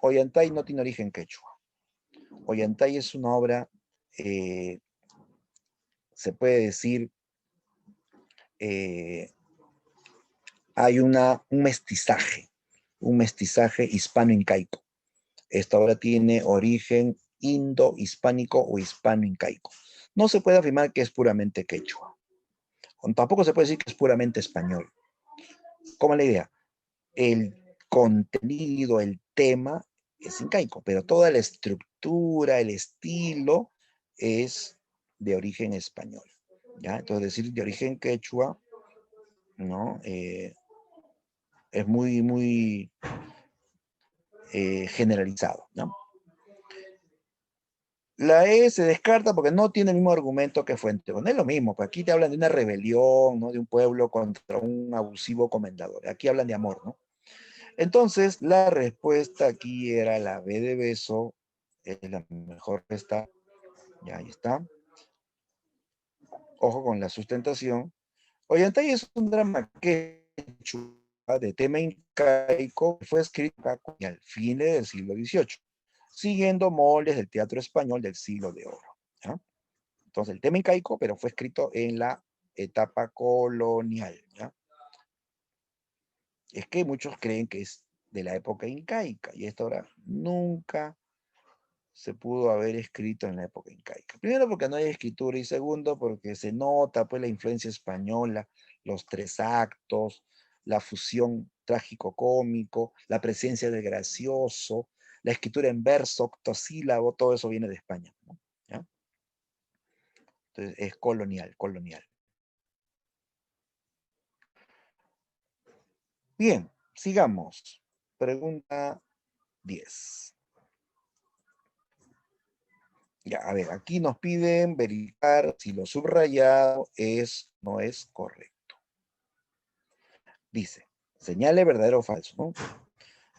Ollantay no tiene origen quechua. Ollantay es una obra, eh, se puede decir, eh, hay un mestizaje hispano-incaico. Esta obra tiene origen indo-hispánico o hispano-incaico. No se puede afirmar que es puramente quechua. Tampoco se puede decir que es puramente español. ¿Cómo es la idea? El contenido, el tema es incaico, pero toda la estructura, el estilo es de origen español. ¿Ya? Entonces, decir de origen quechua, ¿no? Es muy generalizado, ¿no? La E se descarta porque no tiene el mismo argumento que Fuente. No es lo mismo, pues aquí te hablan de una rebelión, ¿no? De un pueblo contra un abusivo comendador. Aquí hablan de amor, ¿no? Entonces, la respuesta aquí era la B de beso, es la mejor respuesta. Ya ahí está. Ojo con la sustentación. Ollantay es un drama quechua de tema incaico que fue escrito al fin del siglo XVIII, siguiendo moldes del teatro español del siglo de oro. ¿Ya? Entonces, el tema incaico, pero fue escrito en la etapa colonial. ¿Ya? Es que muchos creen que es de la época incaica, y esta obra nunca se pudo haber escrito en la época incaica. Primero porque no hay escritura, y segundo porque se nota pues la influencia española, los 3 actos, la fusión trágico-cómico, la presencia del gracioso, la escritura en verso, octosílabo, todo eso viene de España, ¿no? ¿Ya? Entonces es colonial, colonial. Bien, sigamos. Pregunta 10. Ya, a ver, aquí nos piden verificar si lo subrayado no es correcto. Dice, señale verdadero o falso, ¿no?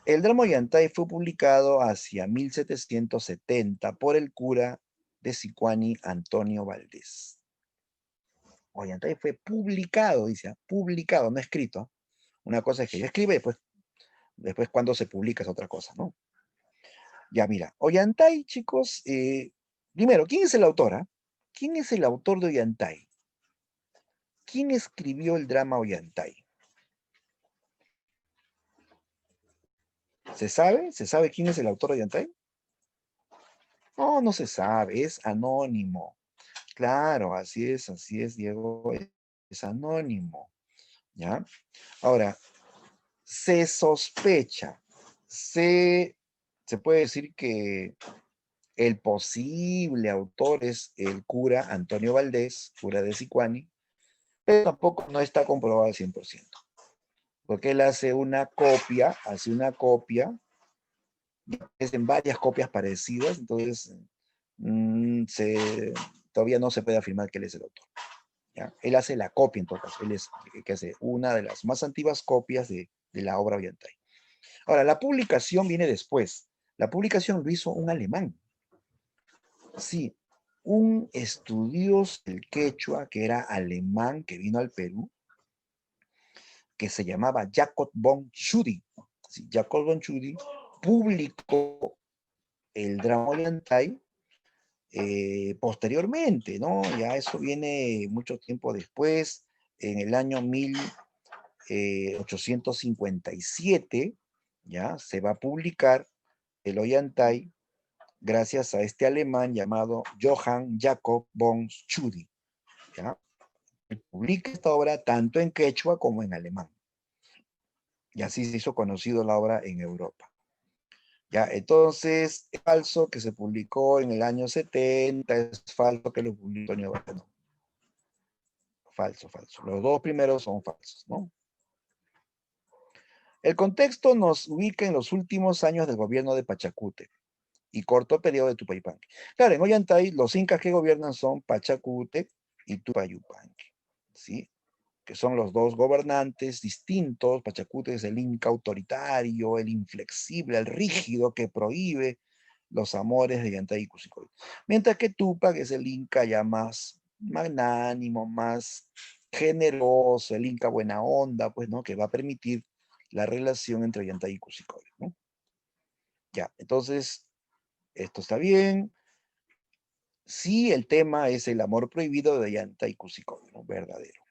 El drama Ollantay fue publicado hacia 1770 por el cura de Sicuani Antonio Valdés. Ollantay fue publicado, dice, publicado, no escrito. Una cosa es que yo escribe, después cuando se publica es otra cosa, ¿no? Ya, mira, Ollantay, chicos, primero, ¿quién es el autor? ¿Quién es el autor de Ollantay? ¿Quién escribió el drama Ollantay? ¿Se sabe? ¿Se sabe quién es el autor de Ollantay? No, no se sabe, es anónimo. Claro, así es, Diego, es anónimo, ¿ya? Ahora, se sospecha, se puede decir que el posible autor es el cura Antonio Valdés, cura de Sicuani, pero tampoco no está comprobado al 100%, porque él hace una copia, es en varias copias parecidas, entonces todavía no se puede afirmar que él es el autor. ¿Ya? Él hace la copia, en todo caso, él es el que hace una de las más antiguas copias de la obra Ollantay. Ahora, la publicación viene después. La publicación lo hizo un alemán. Sí, un estudioso del quechua que era alemán, que vino al Perú, que se llamaba Jacob von Tschudi. Sí, Jacob von Tschudi publicó el drama Ollantay posteriormente, ¿no? Ya eso viene mucho tiempo después, en el año 1857, ya se va a publicar el Ollantay gracias a este alemán llamado Johann Jacob von Tschudi, ¿ya? Publica esta obra tanto en quechua como en alemán. Y así se hizo conocido la obra en Europa. Ya, entonces, es falso que se publicó en el año 70, es falso que lo publicó en Europa, no. Falso, falso. Los dos primeros son falsos, ¿no? El contexto nos ubica en los últimos años del gobierno de Pachacútec y corto periodo de Tupayupanqui. Claro, en Ollantay los incas que gobiernan son Pachacútec y Tupayupanqui, ¿sí? Que son los dos gobernantes distintos. Pachacútec es el inca autoritario, el inflexible, el rígido que prohíbe los amores de Ollantay y Cusicoy. Mientras que Tupac es el inca ya más magnánimo, más generoso, el inca buena onda, pues, ¿no? Que va a permitir la relación entre Ollantay y Cusicoy, ¿no? Ya, entonces, esto está bien. Sí, el tema es el amor prohibido de Ollantay y Cusicoy, ¿no? Verdadero.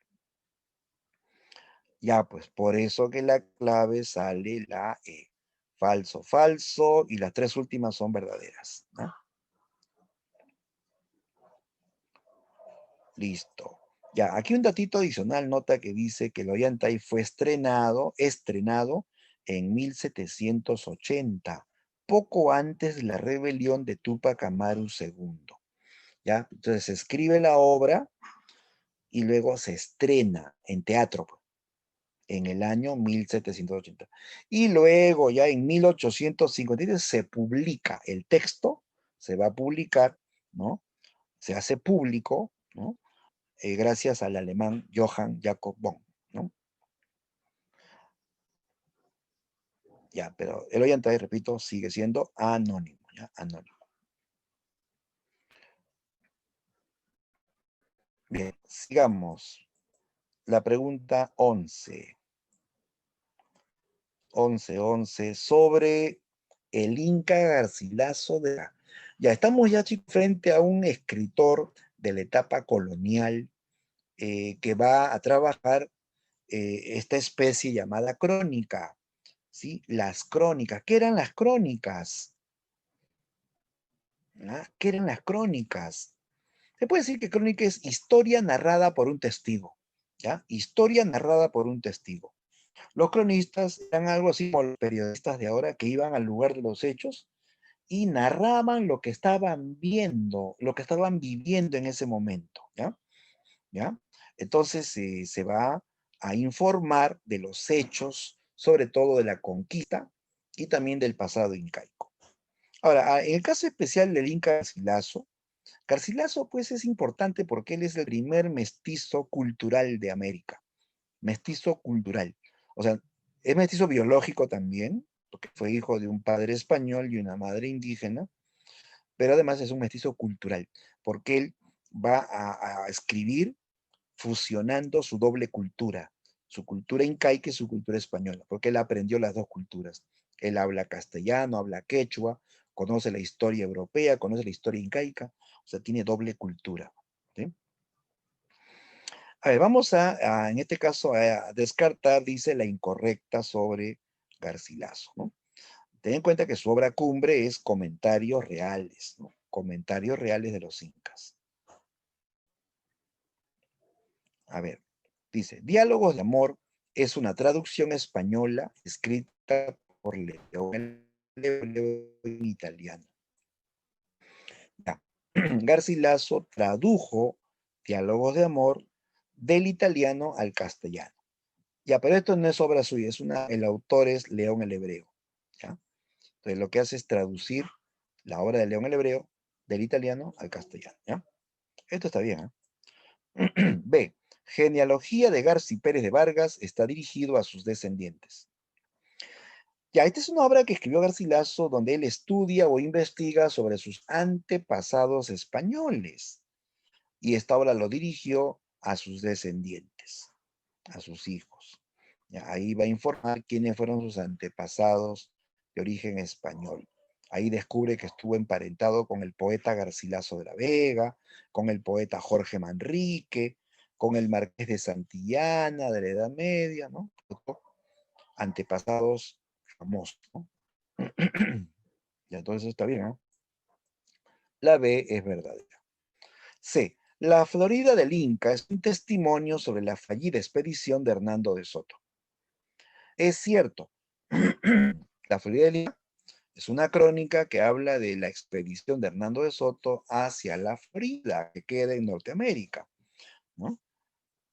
Ya, pues, por eso que la clave sale la E. Falso, falso, y las tres últimas son verdaderas, ¿no? Listo. Ya, aquí un datito adicional, nota que dice que el Ollantay fue estrenado en 1780, poco antes de la rebelión de Túpac Amaru II. ¿Ya? Entonces se escribe la obra y luego se estrena en teatro, pues, en el año 1780. Y luego ya en 1853 se publica el texto, se va a publicar, ¿no? Se hace público, ¿no? Gracias al alemán Johann Jacob Bonn, ¿no? Ya, pero el Ollantay, repito, sigue siendo anónimo, ¿ya? Anónimo. Bien, sigamos. La pregunta 11. 11 sobre el Inca Garcilaso de la... Ya estamos ya, chicos, frente a un escritor de la etapa colonial que va a trabajar esta especie llamada crónica, ¿sí? Las crónicas. ¿Qué eran las crónicas? ¿Ah? ¿Qué eran las crónicas? Se puede decir que crónica es historia narrada por un testigo, ¿ya? Historia narrada por un testigo. Los cronistas eran algo así como los periodistas de ahora que iban al lugar de los hechos y narraban lo que estaban viendo, lo que estaban viviendo en ese momento, ¿ya? ¿Ya? Entonces se va a informar de los hechos, sobre todo de la conquista y también del pasado incaico. Ahora, en el caso especial del Inca Garcilaso, Garcilaso pues es importante porque él es el primer mestizo cultural de América, mestizo cultural. O sea, es mestizo biológico también, porque fue hijo de un padre español y una madre indígena, pero además es un mestizo cultural, porque él va a escribir fusionando su doble cultura, su cultura incaica y su cultura española, porque él aprendió las dos culturas. Él habla castellano, habla quechua, conoce la historia europea, conoce la historia incaica, o sea, tiene doble cultura. ¿Sí? A ver, vamos en este caso, a descartar, dice, la incorrecta sobre Garcilaso, ¿no? Ten en cuenta que su obra cumbre es Comentarios Reales, ¿no? Comentarios Reales de los Incas. A ver, dice, Diálogos de Amor es una traducción española escrita por León en italiano. Ya. Garcilaso tradujo Diálogos de Amor del italiano al castellano. Ya, pero esto no es obra suya, el autor es León el Hebreo. ¿Ya? Entonces lo que hace es traducir la obra de León el Hebreo del italiano al castellano. ¿Ya? Esto está bien, ¿eh? B. Genealogía de Garci Pérez de Vargas está dirigido a sus descendientes. Ya, esta es una obra que escribió Garcilaso donde él estudia o investiga sobre sus antepasados españoles. Y esta obra lo dirigió a sus descendientes, a sus hijos. Ya, ahí va a informar quiénes fueron sus antepasados de origen español. Ahí descubre que estuvo emparentado con el poeta Garcilaso de la Vega, con el poeta Jorge Manrique, con el Marqués de Santillana de la Edad Media, ¿no? Antepasados famosos, ¿no? Ya, entonces está bien, ¿no? La B es verdadera. C. La Florida del Inca es un testimonio sobre la fallida expedición de Hernando de Soto. Es cierto, la Florida del Inca es una crónica que habla de la expedición de Hernando de Soto hacia la Florida, que queda en Norteamérica, ¿no?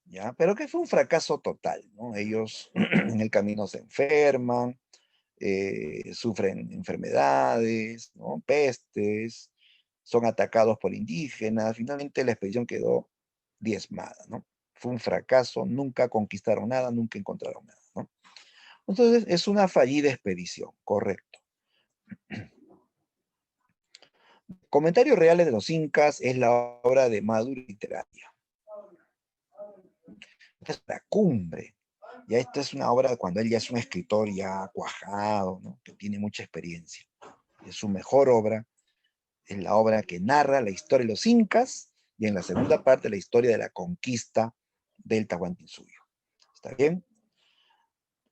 ¿Ya? Pero que fue un fracaso total, ¿no? Ellos en el camino se enferman, sufren enfermedades, ¿no? Pestes, son atacados por indígenas, finalmente la expedición quedó diezmada, ¿no? Fue un fracaso, nunca conquistaron nada, nunca encontraron nada, ¿no? Entonces es una fallida expedición, correcto. Comentarios reales de los incas es la obra de Maduro literaria. Esta es la cumbre. Ya esta es una obra cuando él ya es un escritor ya cuajado, ¿no? Que tiene mucha experiencia. Es su mejor obra. Es la obra que narra la historia de los incas y en la segunda parte la historia de la conquista del Tahuantinsuyo. ¿Está bien?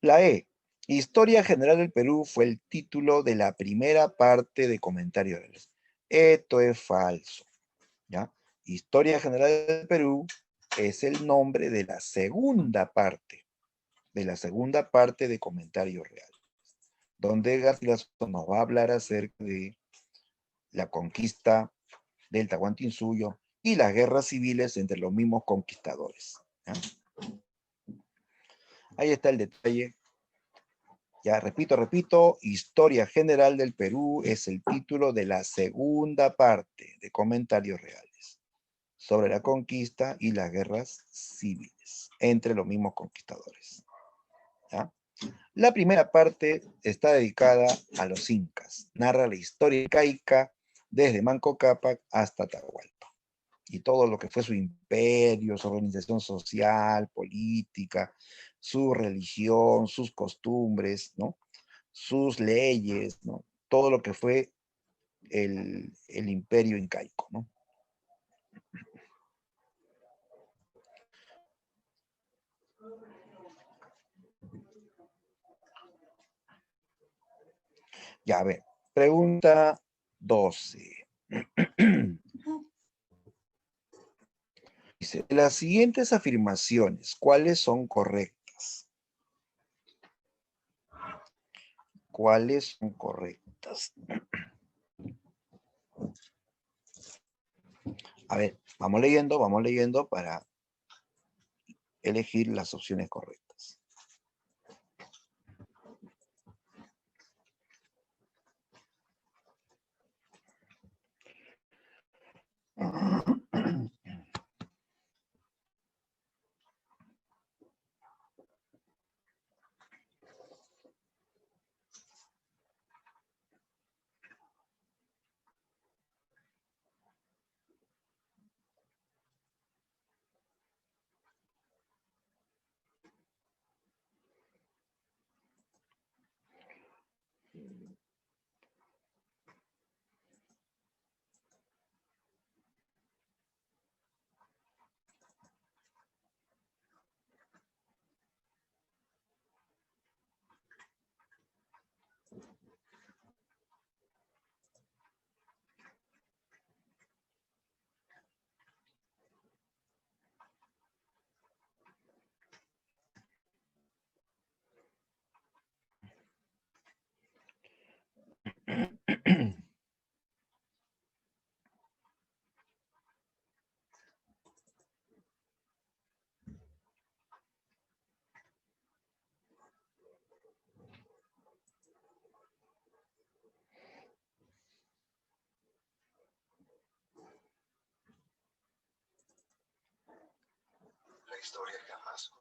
La E. Historia General del Perú fue el título de la primera parte de Comentarios. Esto es falso. ¿Ya? Historia General del Perú es el nombre de la segunda parte de Comentarios Reales, donde Garcilaso nos va a hablar acerca de la conquista del Tahuantinsuyo y las guerras civiles entre los mismos conquistadores. ¿Ya? Ahí está el detalle. Ya, repito, Historia General del Perú es el título de la segunda parte de Comentarios Reales sobre la conquista y las guerras civiles entre los mismos conquistadores. ¿Ya? La primera parte está dedicada a los incas. Narra la historia incaica desde Manco Cápac hasta Atahualpa y todo lo que fue su imperio, su organización social, política, su religión, sus costumbres, ¿no? Sus leyes, ¿no? Todo lo que fue el imperio incaico, ¿no? Ya, a ver, pregunta 12. Dice, las siguientes afirmaciones, ¿cuáles son correctas? ¿Cuáles son correctas? A ver, vamos leyendo para elegir las opciones correctas. La historia jamás.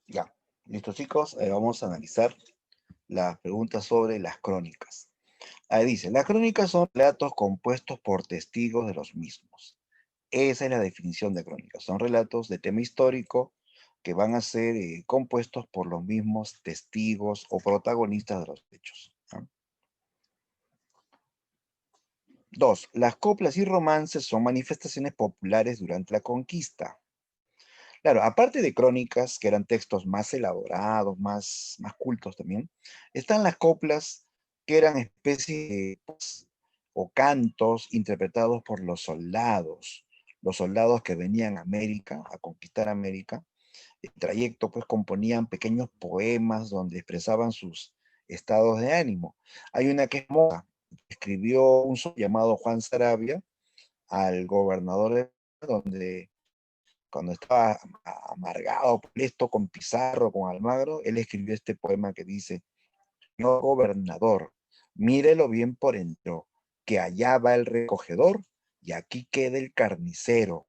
Ya, listo chicos, vamos a analizar las preguntas sobre las crónicas. Ahí dice, las crónicas son relatos compuestos por testigos de los mismos. Esa es la definición de crónicas. Son relatos de tema histórico que van a ser compuestos por los mismos testigos o protagonistas de los hechos. ¿Ah? Dos, las coplas y romances son manifestaciones populares durante la conquista. Claro, aparte de crónicas, que eran textos más elaborados, más cultos también, están las coplas, que eran especies de, pues, o cantos interpretados por los soldados que venían a América, a conquistar América. El trayecto, pues, componían pequeños poemas donde expresaban sus estados de ánimo. Hay una que es moda, escribió un llamado Juan Sarabia al gobernador de donde cuando estaba amargado, molesto con Pizarro, con Almagro, él escribió este poema que dice: señor gobernador, mírelo bien por dentro, que allá va el recogedor y aquí queda el carnicero.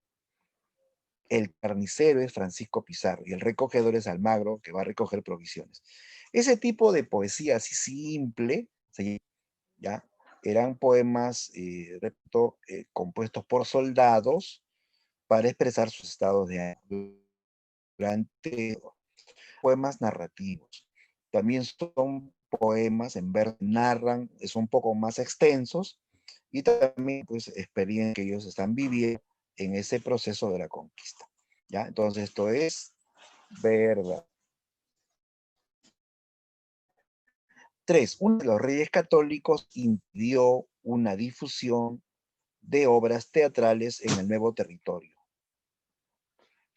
El carnicero es Francisco Pizarro y el recogedor es Almagro, que va a recoger provisiones. Ese tipo de poesía así simple, ¿ya? Eran poemas, repito, compuestos por soldados para expresar sus estados de ánimo durante poemas narrativos. También son poemas en verso, narran, son un poco más extensos, y también, pues, experiencias que ellos están viviendo en ese proceso de la conquista. ¿Ya? Entonces, esto es verdad. 3. Uno de los reyes católicos impidió una difusión de obras teatrales en el nuevo territorio.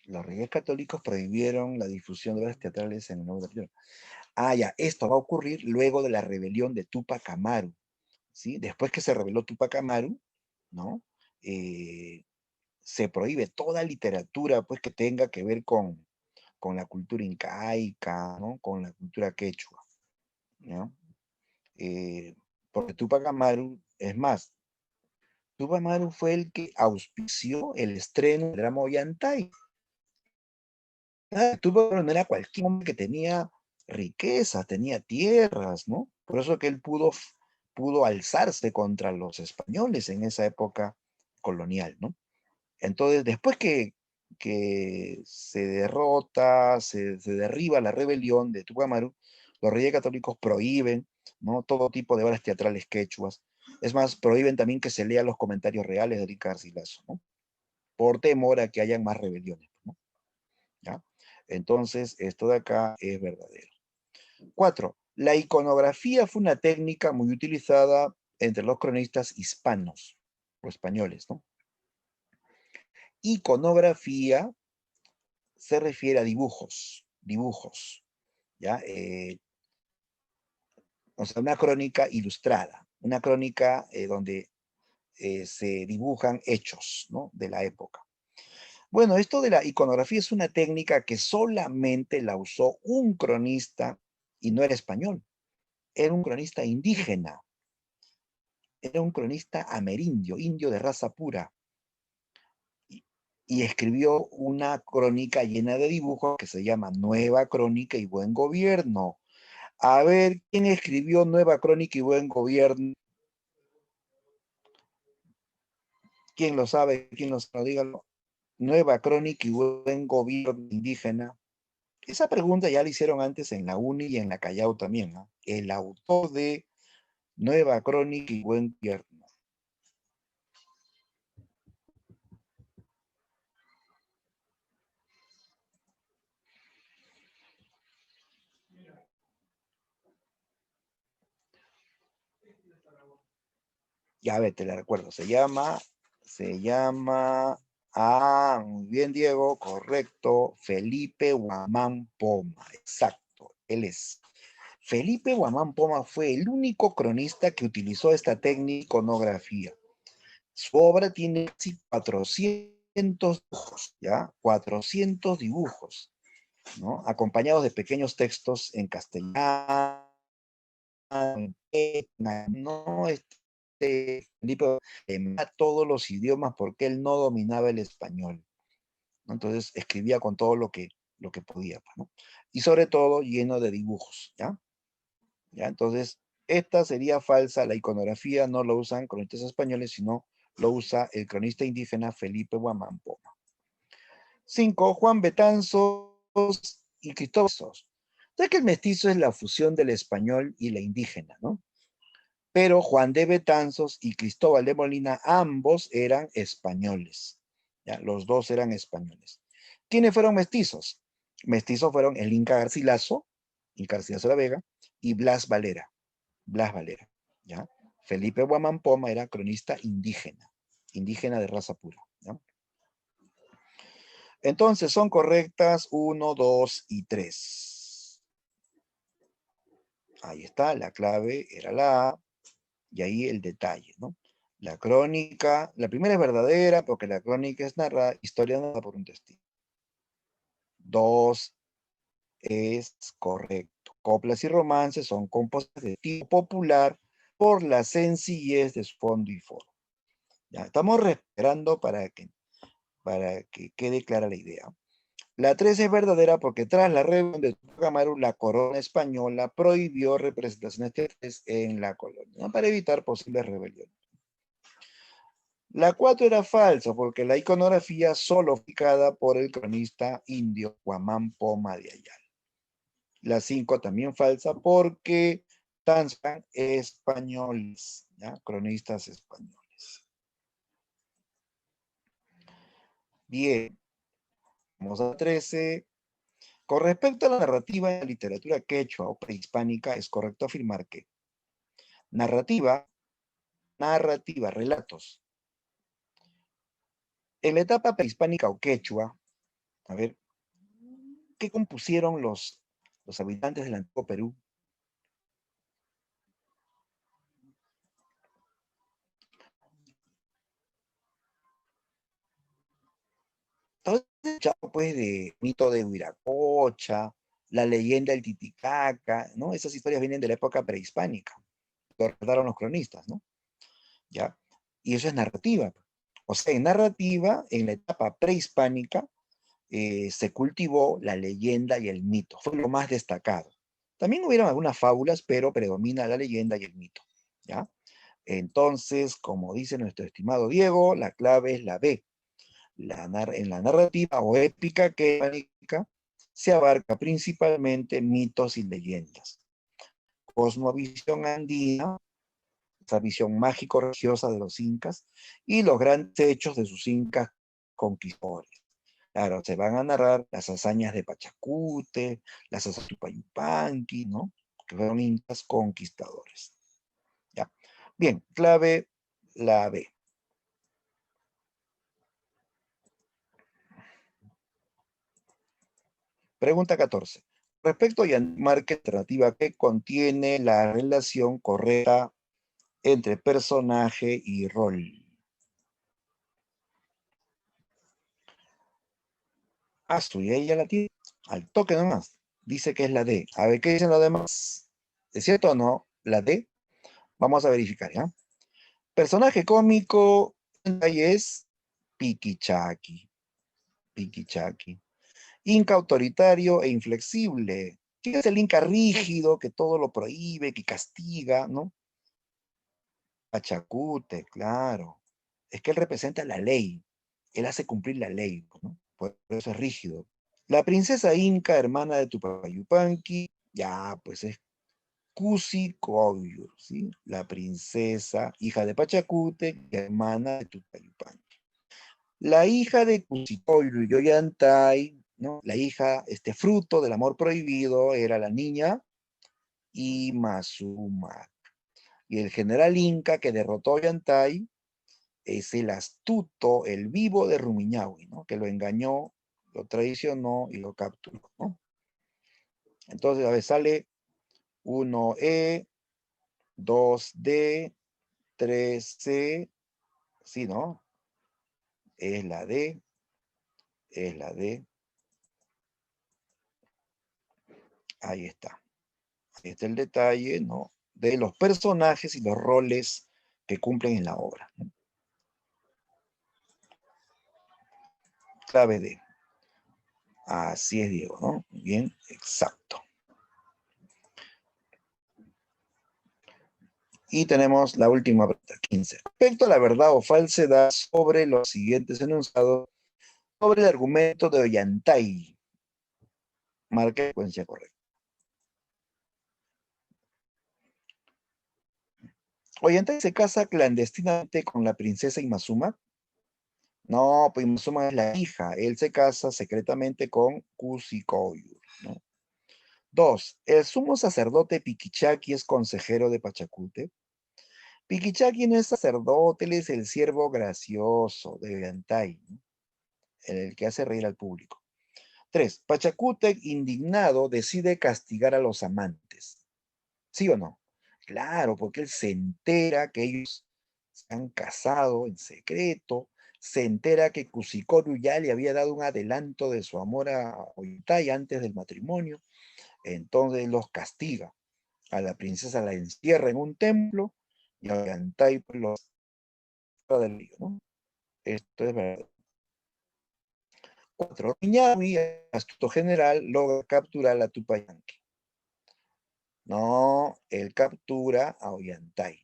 Los reyes católicos prohibieron la difusión de obras teatrales en el nuevo territorio. Ah, ya, esto va a ocurrir luego de la rebelión de Túpac Amaru, ¿sí? Después que se rebeló Túpac Amaru, ¿no? Se prohíbe toda literatura, pues, que tenga que ver con la cultura incaica, ¿no? Con la cultura quechua, ¿no? Porque Túpac Amaru, es más, Túpac Amaru fue el que auspició el estreno del drama Ollantay. Túpac Amaru no era cualquier hombre que tenía riqueza, tenía tierras, ¿no? Por eso que él pudo alzarse contra los españoles en esa época colonial, ¿no? Entonces, después que se derrota, se derriba la rebelión de Túpac Amaru, los reyes católicos prohíben, ¿no?, todo tipo de obras teatrales quechuas. Es más, prohíben también que se lean los comentarios reales de Eric Garcilaso, ¿no? Por temor a que hayan más rebeliones, ¿no? ¿Ya? Entonces, esto de acá es verdadero. 4. La iconografía fue una técnica muy utilizada entre los cronistas hispanos o españoles, ¿no? Iconografía se refiere a dibujos, ¿ya? O sea, una crónica ilustrada, una crónica donde se dibujan hechos, ¿no?, de la época. Bueno, esto de la iconografía es una técnica que solamente la usó un cronista, y no era español, era un cronista indígena, era un cronista amerindio, indio de raza pura, y escribió una crónica llena de dibujos que se llama Nueva Crónica y Buen Gobierno. A ver, ¿quién escribió Nueva Crónica y Buen Gobierno? ¿Quién lo sabe? ¿Quién lo sabe? Dígalo. Nueva Crónica y Buen Gobierno indígena. Esa pregunta ya la hicieron antes en la UNI y en la Callao también, ¿no? El autor de Nueva Crónica y Buen Gobierno. Ya, a ver, te la recuerdo. Se llama, muy bien, Diego, correcto, Felipe Guamán Poma, exacto, él es. Felipe Guamán Poma fue el único cronista que utilizó esta técnica de iconografía. Su obra tiene casi 400 dibujos, ¿ya? 400 dibujos, ¿no? Acompañados de pequeños textos en castellano, no, Felipe a todos los idiomas porque él no dominaba el español, ¿no? Entonces escribía con todo lo que podía, ¿no? Y sobre todo lleno de dibujos, ¿ya? ¿Ya? Entonces, esta sería falsa, la iconografía no lo usan cronistas españoles, sino lo usa el cronista indígena Felipe Guamán Poma. 5. Juan Betanzos y Cristóbal. Entonces que el mestizo es la fusión del español y la indígena, ¿no? Pero Juan de Betanzos y Cristóbal de Molina, ambos eran españoles, ¿ya? Los dos eran españoles. ¿Quiénes fueron mestizos? Mestizos fueron el Inca Garcilaso de la Vega, y Blas Valera, ¿ya? Felipe Guamán Poma era cronista indígena de raza pura, ¿ya? Entonces son correctas 1, 2 y 3. Ahí está, la clave era la A, y ahí el detalle, ¿no? La crónica, la primera es verdadera porque la crónica es narrada, historia narrada por un testigo. 2 es correcto. Coplas y romances son composiciones de tipo popular por la sencillez de su fondo y forma. Ya, estamos esperando para que quede clara la idea. La 3 es verdadera porque tras la rebelión de Túpac Amaru, la corona española prohibió representaciones teatrales en la colonia, ¿no?, para evitar posibles rebeliones. La 4 era falsa porque la iconografía solo fue fijada por el cronista indio Guamán Poma de Ayala. La 5 también falsa porque Tanzan, españoles, ¿ya? Cronistas españoles. Bien, vamos a 13. Con respecto a la narrativa en la literatura quechua o prehispánica, es correcto afirmar que narrativa, relatos. En la etapa prehispánica o quechua, a ver, ¿qué compusieron los habitantes del antiguo Perú? Todo escuchado pues de mito de Huiracocha, la leyenda del Titicaca, ¿no? Esas historias vienen de la época prehispánica, lo relataron los cronistas, ¿no? ¿Ya? Y eso es narrativa. O sea, en narrativa, en la etapa prehispánica, se cultivó la leyenda y el mito. Fue lo más destacado. También hubieron algunas fábulas, pero predomina la leyenda y el mito. ¿Ya? Entonces, como dice nuestro estimado Diego, la clave es la B. En la narrativa o épica que se abarca principalmente mitos y leyendas. Cosmovisión andina, esa visión mágico-religiosa de los incas, y los grandes hechos de sus incas conquistadores. Claro, se van a narrar las hazañas de Pachacute, las hazañas de Tupayupanqui, ¿no? Que fueron incas conquistadores. ¿Ya? Bien, clave la B. Pregunta 14. Respecto a marca alternativa que contiene la relación correcta entre personaje y rol. Ah, su, y ella la tiene al toque nomás. Dice que es la D. A ver, ¿qué dicen los demás? ¿Es cierto o no? La D. Vamos a verificar, ¿ya? Personaje cómico ahí es Piquichaki. Piquichaki. Inca autoritario e inflexible. ¿Quién es el Inca rígido que todo lo prohíbe, que castiga, ¿no? Pachacute, claro. Es que él representa la ley. Él hace cumplir la ley, ¿no? Por eso es rígido. La princesa Inca, hermana de Tupayupanqui, ya, pues es Cusi Coyur, ¿sí? La princesa, hija de Pachacute, hermana de Tupayupanqui. La hija de Cusi Coyur Yoyantay, ¿no? La hija, fruto del amor prohibido, era la niña Imazuma. Y el general Inca que derrotó a Ollantay es el astuto, el vivo de Rumiñahui, ¿no? Que lo engañó, lo traicionó y lo capturó, ¿no? Entonces, a ver, sale 1E, 2D, 3C, sí, ¿no? Es la D, es la D. Ahí está. Ahí está el detalle, ¿no? De los personajes y los roles que cumplen en la obra, ¿no? Clave D. Así es, Diego, ¿no? Bien, exacto. Y tenemos la última pregunta, 15. Respecto a la verdad o falsedad sobre los siguientes enunciados, sobre el argumento de Ollantay. Marca la secuencia correcta. Ollantay se casa clandestinamente con la princesa Imazuma. No, pues Imazuma es la hija. Él se casa secretamente con Kusikoyu, ¿no? 2. El sumo sacerdote Piquichaki es consejero de Pachacute. Piquichaki no es sacerdote, él es el siervo gracioso de Ollantay, ¿no? El que hace reír al público. 3. Pachacútec, indignado, decide castigar a los amantes. ¿Sí o no? Claro, porque él se entera que ellos se han casado en secreto, se entera que Kusikoru ya le había dado un adelanto de su amor a Ollantay antes del matrimonio, entonces los castiga. A la princesa la encierra en un templo y a Ollantay pues, lo saca del lío, ¿no? Esto es verdad. 4. Miñahui, astuto general, logra capturar a Tupayanqui. No, él captura a Ollantay.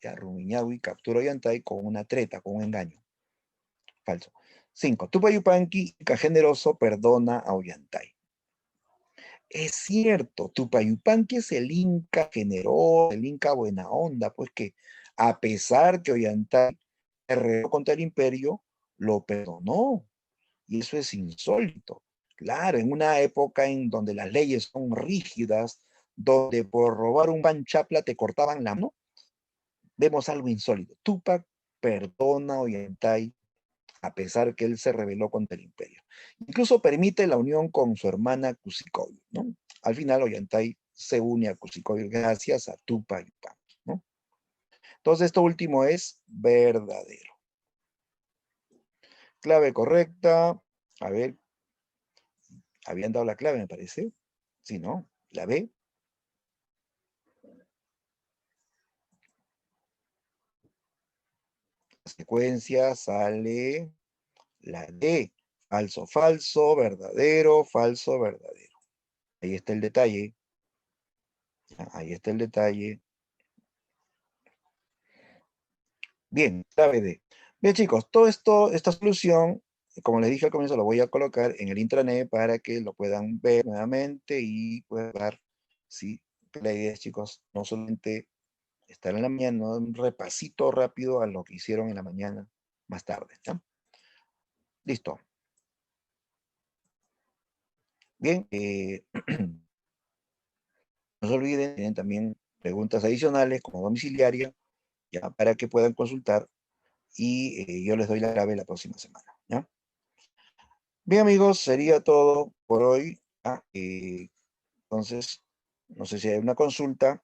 Ya, Rumiñahui captura a Ollantay con una treta, con un engaño. Falso. 5. Tupayupanqui, Inca generoso, perdona a Ollantay. Es cierto, Tupayupanqui es el Inca generoso, el Inca buena onda, pues que a pesar que Ollantay se rebeló contra el imperio, lo perdonó. Y eso es insólito. Claro, en una época en donde las leyes son rígidas, donde por robar un pan chapla te cortaban la mano, vemos algo insólito. Tupac perdona a Ollantay a pesar que él se rebeló contra el imperio. Incluso permite la unión con su hermana Kusikoyo, ¿no? Al final Ollantay se une a Kusikoyo gracias a Tupac Yupanqui, ¿no? Entonces esto último es verdadero. Clave correcta. A ver, habían dado la clave, me parece. Sí, ¿no? La B. La secuencia sale la D. Falso, falso, verdadero, falso, verdadero. Ahí está el detalle. Ahí está el detalle. Bien, clave D. Bien, chicos, todo esto, esta solución, como les dije al comienzo, lo voy a colocar en el intranet para que lo puedan ver nuevamente y puedan dar, sí, la idea es, chicos, no solamente estar en la mañana, no, un repasito rápido a lo que hicieron en la mañana más tarde, ¿no? Listo. Bien, no se olviden, tienen también preguntas adicionales como domiciliaria, ya, para que puedan consultar y yo les doy la clave la próxima semana, ¿ya? Bien, amigos, sería todo por hoy. Entonces, no sé si hay una consulta.